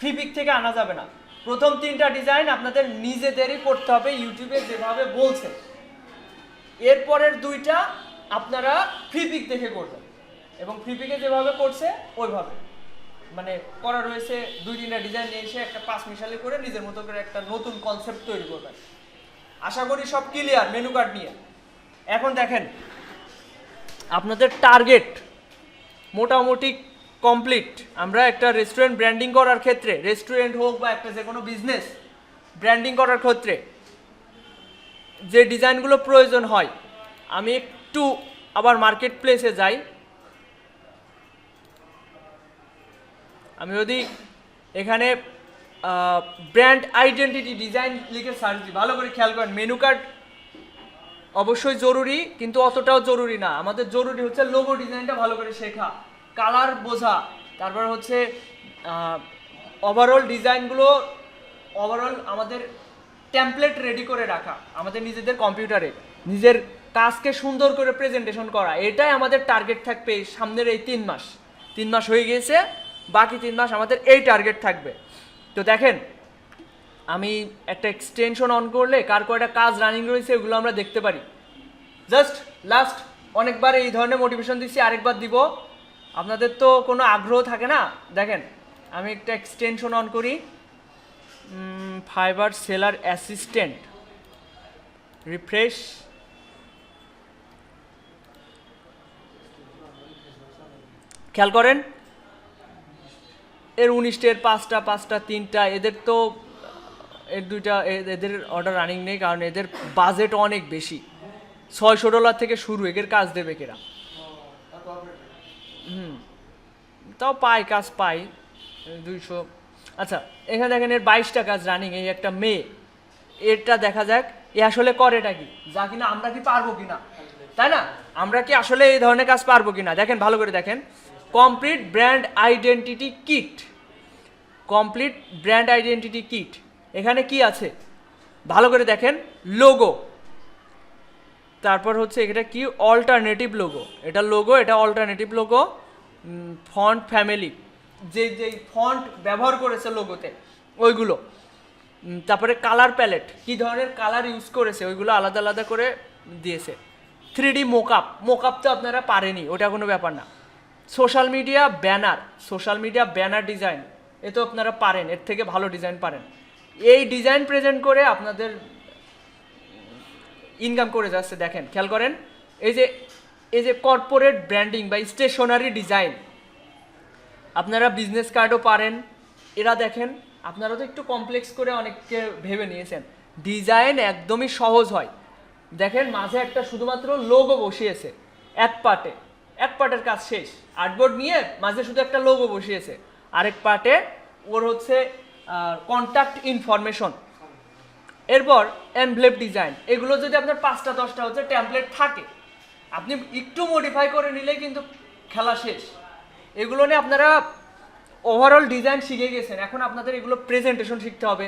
ফ্রিপিক থেকে আনা যাবে না। প্রথম 3টা ডিজাইন আপনাদের নিজেদেরই করতে হবে ইউটিউবে যেভাবে বলছে। এরপরের 2টা আপনারা ফ্রিপিক দেখে করবেন এবং ফ্রিপিকে যেভাবে করছে ওইভাবে মানে করা রয়েছে। 2-3টা ডিজাইন নিয়ে এসে একটা 5 মিশালি করে নিজের মতো করে একটা নতুন কনসেপ্ট তৈরি করবেন। আশা করি সব ক্লিয়ার মেনু কার্ড নিয়ে। এখন দেখেন আপনাদের টার্গেট মোটামুটি কমপ্লিট। আমরা একটা রেস্টুরেন্ট ব্র্যান্ডিং করার ক্ষেত্রে, রেস্টুরেন্ট হোক বা একটা যে কোনো বিজনেস ব্র্যান্ডিং করার ক্ষেত্রে যে ডিজাইনগুলো প্রয়োজন হয়, আমি একটু আবার মার্কেট প্লেসে যাই। আমি যদি এখানে ব্র্যান্ড আইডেন্টিটি ডিজাইন লিখে সার্চ দিই, ভালো করে খেয়াল করেন মেনু কার্ড অবশ্যই জরুরি, কিন্তু অতটাও জরুরি না। আমাদের জরুরি হচ্ছে লোগো ডিজাইনটা ভালো করে শেখা, কালার বোঝা, তারপর হচ্ছে ওভারঅল ডিজাইনগুলো ওভারঅল আমাদের টেমপ্লেট রেডি করে রাখা, আমাদের নিজেদের কম্পিউটারে নিজের কাজকে সুন্দর করে প্রেজেন্টেশন করা। এটাই আমাদের টার্গেট থাকবে সামনের এই 3 মাস। 3 মাস হয়ে গিয়েছে, বাকি 3 মাস আমাদের এই টার্গেট থাকবে। তো দেখেন আমি একটা এক্সটেনশন অন করলে কার কয়টা কাজ রানিং রয়েছে এগুলো আমরা দেখতে পারি। জাস্ট লাস্ট অনেকবার এই ধরনের মোটিভেশন দিচ্ছি, আরেকবার দিব, আপনাদের তো কোনো আগ্রহ থাকে না। দেখেন আমি একটা এক্সটেনশন অন করি, ফাইবার সেলার অ্যাসিস্ট্যান্ট, রিফ্রেশ। খেয়াল করেন এর 19টা, এর 5টা, 3টা, এদের তো এর 2টা, এদের অর্ডার রানিং নেই কারণ এদের বাজেট অনেক বেশি, $600 থেকে শুরু। এদের কাজ দেবে কেরা? তাও পাই, কাজ পাই 200। আচ্ছা এখানে দেখেন এর 22টা কাজ রানিং, এই একটা মেয়ে, এটা দেখা যাক এ আসলে করেটা কি, যা কিনা আমরা কি পারবো কিনা, তাই না? আমরা কি আসলে এই ধরনের কাজ পারবো কিনা? দেখেন ভালো করে দেখেন, complete brand identity kit, complete brand identity kit. এখানে কি আছে ভালো করে দেখেন, লোগো, তারপর হচ্ছে এটা কি অল্টারনেটিভ লোগো, এটা লোগো, এটা অল্টারনেটিভ লোগো, ফন্ট ফ্যামিলি, যে ফন্ট ব্যবহার করেছে লোগোতে ওইগুলো, তারপরে কালার প্যালেট, কি ধরনের কালার ইউজ করেছে ওইগুলো আলাদা আলাদা করে দিয়েছে। 3D মোকআপ তো আপনারা পারেনি, ওটা কোনো ব্যাপার না। সোশ্যাল মিডিয়া ব্যানার ডিজাইন, এ তো আপনারা পারেন, এর থেকে ভালো ডিজাইন পারেন। এই ডিজাইন প্রেজেন্ট করে আপনাদের ইনকাম করে যাচ্ছে। দেখেন খেয়াল করেন এই যে কর্পোরেট ব্র্যান্ডিং বা স্টেশনারি ডিজাইন, আপনারা বিজনেস কার্ডও পারেন। এরা দেখেন আপনারা তো একটু কমপ্লেক্স করে অনেককে ভেবে নিয়েছেন, ডিজাইন একদমই সহজ হয়। দেখেন মাঝে একটা শুধুমাত্র লোগো বসিয়েছে, এক পার্টের কাজ শেষ। আর্টবোর্ড নিয়ে মাঝে শুধু একটা লোগো বসিয়েছে, আরেক পার্টে ওর হচ্ছে কন্ট্যাক্ট ইনফরমেশন, এরপর এনভেলপ ডিজাইন। এগুলো যদি আপনার 5টা 10টা হচ্ছে টেমপ্লেট থাকে, আপনি একটু মডিফাই করে নিলেই কিন্তু খেলা শেষ। এগুলো নিয়ে আপনারা ওভারঅল ডিজাইন শিখে গেছেন, এখন আপনাদের এগুলো প্রেজেন্টেশন শিখতে হবে।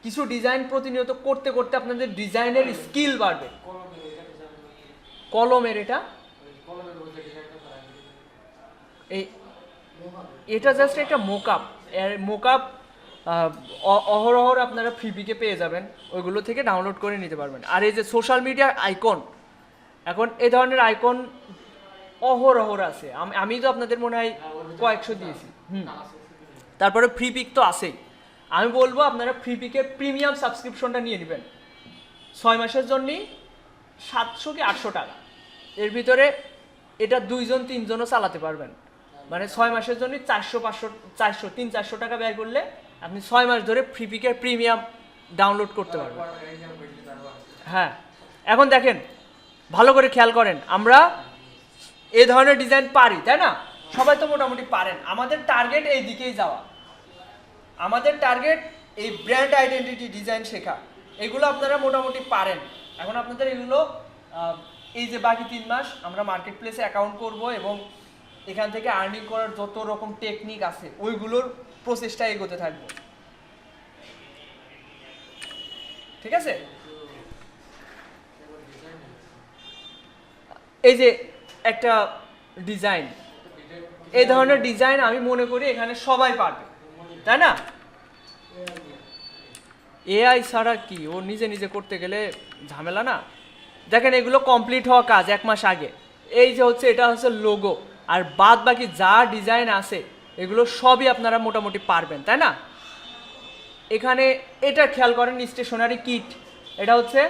কিছু ডিজাইন প্রতিনিয়ত করতে করতে আপনাদের ডিজাইনের স্কিল বাড়বে। কলমের এটা জাস্ট একটা মোকআপ অহরহর আপনারা ফ্রিপিকে পেয়ে যাবেন, ওইগুলো থেকে ডাউনলোড করে নিতে পারবেন। আর এই যে সোশ্যাল মিডিয়ার আইকন, এখন এই ধরনের আইকন অহরহর আছে, আমি তো আপনাদের মনে হয় কয়েকশো দিয়েছি। তারপরে ফ্রি পিক তো আছেই। আমি বলবো আপনারা ফ্রি পিকের প্রিমিয়াম সাবস্ক্রিপশনটা নিয়ে নেবেন 6 মাসের জন্যই 700 কি 800 টাকা। এর ভিতরে এটা 2-3জনও চালাতে পারবেন। মানে 6 মাসের জন্য 400-500-400-300-400 টাকা ব্যয় করলে আপনি 6 মাস ধরে ফ্রি পিকের প্রিমিয়াম ডাউনলোড করতে পারবেন। হ্যাঁ, এখন দেখেন ভালো করে খেয়াল করেন, আমরা এই ধরনের ডিজাইন পারি তাই না? সবাই তো মোটামুটি পারেন। আমাদের টার্গেট এই দিকেই যাওয়া, আমাদের টার্গেট এই ব্র্যান্ড আইডেন্টিটি ডিজাইন শেখা, এগুলো আপনারা মোটামুটি পারেন। এখন আপনাদের এগুলো এই যে বাকি 3 মাস আমরা মার্কেট প্লেসে অ্যাকাউন্ট করব এবং এখান থেকে আর্নিং করার যত রকম টেকনিক আছে ওইগুলোর প্রসেসটা এগোতে থাকবো, ঠিক আছে? এই যে একটা ডিজাইন, এই ধরনের ডিজাইন আমি মনে করি এখানে সবাই পারবে, তাই না? এআই ছাড়া কি ও নিজে নিজে করতে গেলে ঝামেলা না? দেখেন এগুলো কমপ্লিট হওয়া কাজ 1 মাস আগে। এই যে হচ্ছে এটা হচ্ছে লোগো, আর বাদ বাকি যা ডিজাইন আছে এগুলো সবই আপনারা মোটামুটি পারবেন, তাই না? এখানে এটা খেয়াল করেন, স্টেশনারি কিট, এটা হচ্ছে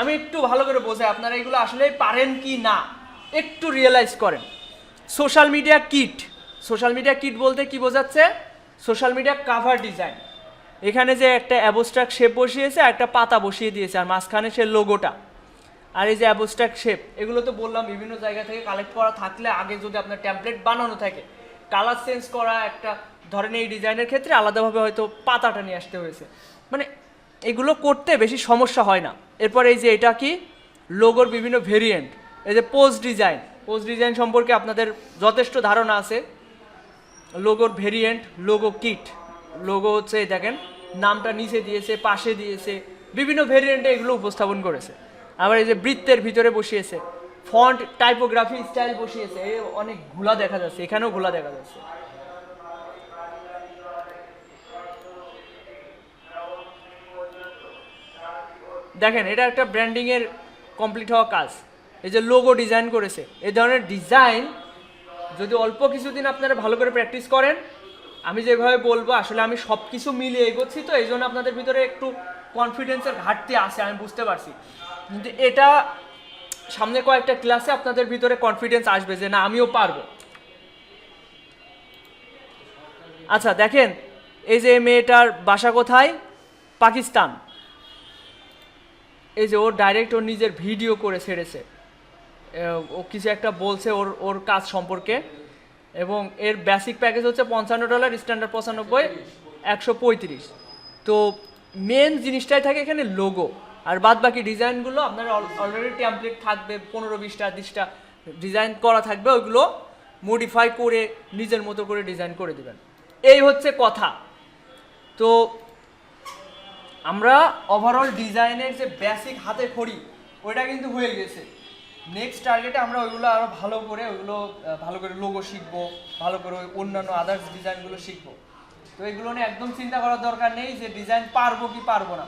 আমি একটু ভালো করে বোঝাই আপনারা এগুলো আসলে পারেন কি না একটু রিয়েলাইজ করেন। Social media kit, social media kit বলতে কি বোঝাচ্ছে? Social media cover design. এখানে যে একটা অ্যাবস্ট্রাক্ট শেপ বসিয়েছে, একটা পাতা বসিয়ে দিয়েছে, আর মাঝখানে সে লোগোটা, আর এই যে অ্যাবস্ট্রাক্ট শেপ, এগুলো তো বললাম বিভিন্ন জায়গা থেকে কালেক্ট করা থাকলে আগে যদি আপনার টেমপ্লেট বানানো থাকে, কালার চেঞ্জ করা একটা ধরেন এই ডিজাইনের ক্ষেত্রে আলাদাভাবে হয়তো পাতাটা নিয়ে আসতে হয়েছে, মানে এগুলো করতে বেশি সমস্যা হয় না। এরপর এই যে এটা কি লোগোর বিভিন্ন ভেরিয়েন্ট, এই যে পোস্ট ডিজাইন, পোস্ট ডিজাইন সম্পর্কে আপনাদের যথেষ্ট ধারণা আছে। লোগোর ভেরিয়েন্ট, লোগো কিট, লোগো হচ্ছে দেখেন নামটা নিচে দিয়েছে, পাশে দিয়েছে, বিভিন্ন ভেরিয়েন্টে এগুলো উপস্থাপন করেছে। আবার এই যে বৃত্তের ভিতরে বসিয়েছে, ফন্ট টাইপোগ্রাফি স্টাইল বসিয়েছে, অনেক ঘোলা দেখা যাচ্ছে, এখানেও ঘোলা দেখা যাচ্ছে। দেখেন এটা একটা ব্র্যান্ডিং এর কমপ্লিট হওয়া কাজ। এই যে লোগো ডিজাইন করেছে, এই ধরনের ডিজাইন যদি অল্প কিছুদিন আপনারা ভালো করে প্র্যাকটিস করেন, আমি যেভাবে বলবো আসলে আমি সব কিছু মিলিয়ে এগোচ্ছি তো এই জন্য আপনাদের ভিতরে একটু কনফিডেন্সের ঘাটতি আছে, আমি বুঝতে পারছি। কিন্তু এটা সামনে কয়েকটা ক্লাসে আপনাদের ভিতরে কনফিডেন্স আসবে যে না আমিও পারবো। আচ্ছা দেখেন এই যে মেয়েটার বাসা কোথায়? পাকিস্তান। এই যে ওর ডাইরেক্ট ওর নিজের ভিডিও করে ছেড়েছে, ও কিছু একটা বলছে ওর ওর কাজ সম্পর্কে, এবং এর বেসিক প্যাকেজ হচ্ছে $55, স্ট্যান্ডার্ড 95, 135। তো মেন জিনিসটাই থাকে এখানে লোগো, আর বাদ বাকি ডিজাইনগুলো আপনার অলরেডি টেমপ্লেট থাকবে 15-20টা 30টা ডিজাইন করা থাকবে, ওইগুলো মডিফাই করে নিজের মতো করে ডিজাইন করে দিবেন। এই হচ্ছে কথা। তো আমরা ওভারঅল ডিজাইনের যে বেসিক হাতে খড়ি ওইটা কিন্তু হয়ে গেছে। নেক্সট টার্গেটে আমরা ওইগুলো আরও ভালো করে লোগো শিখবো, ভালো করে ওই অন্যান্য আদার্স ডিজাইনগুলো শিখবো। তো এগুলো নিয়ে একদম চিন্তা করার দরকার নেই যে ডিজাইন পারবো কি পারবো না,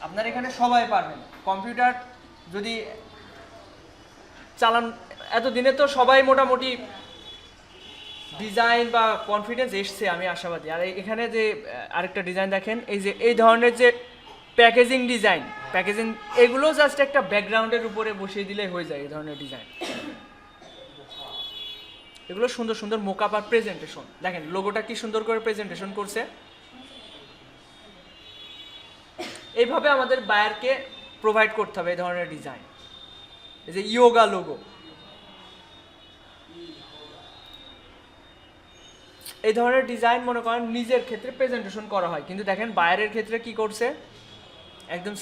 আপনার এখানে সবাই পারবেন। কম্পিউটার যদি চালান এতদিনে তো সবাই মোটামুটি ডিজাইন বা কনফিডেন্স এসছে, আমি আশাবাদী। আর এখানে যে আরেকটা ডিজাইন দেখেন, এই যে এই ধরনের যে প্যাকেজিং ডিজাইন, প্যাকেজিং এগুলো জাস্ট একটা ব্যাকগ্রাউন্ডের উপরে বসিয়ে দিলে হয়ে যায় এই ধরনের ডিজাইন। এগুলো সুন্দর সুন্দর মোকআপ আর প্রেজেন্টেশন, দেখেন লোগোটা কি সুন্দর করে প্রেজেন্টেশন করছে। এইভাবে আমাদের বায়ারকে প্রোভাইড করতে হবে এই ধরনের ডিজাইন। এই যে ইয়োগা লোগো, এই ধরনের ডিজাইন মনে করেন নিজের ক্ষেত্রে প্রেজেন্টেশন করা হয়, কিন্তু দেখেন বায়ারের ক্ষেত্রে কি করছে, একদম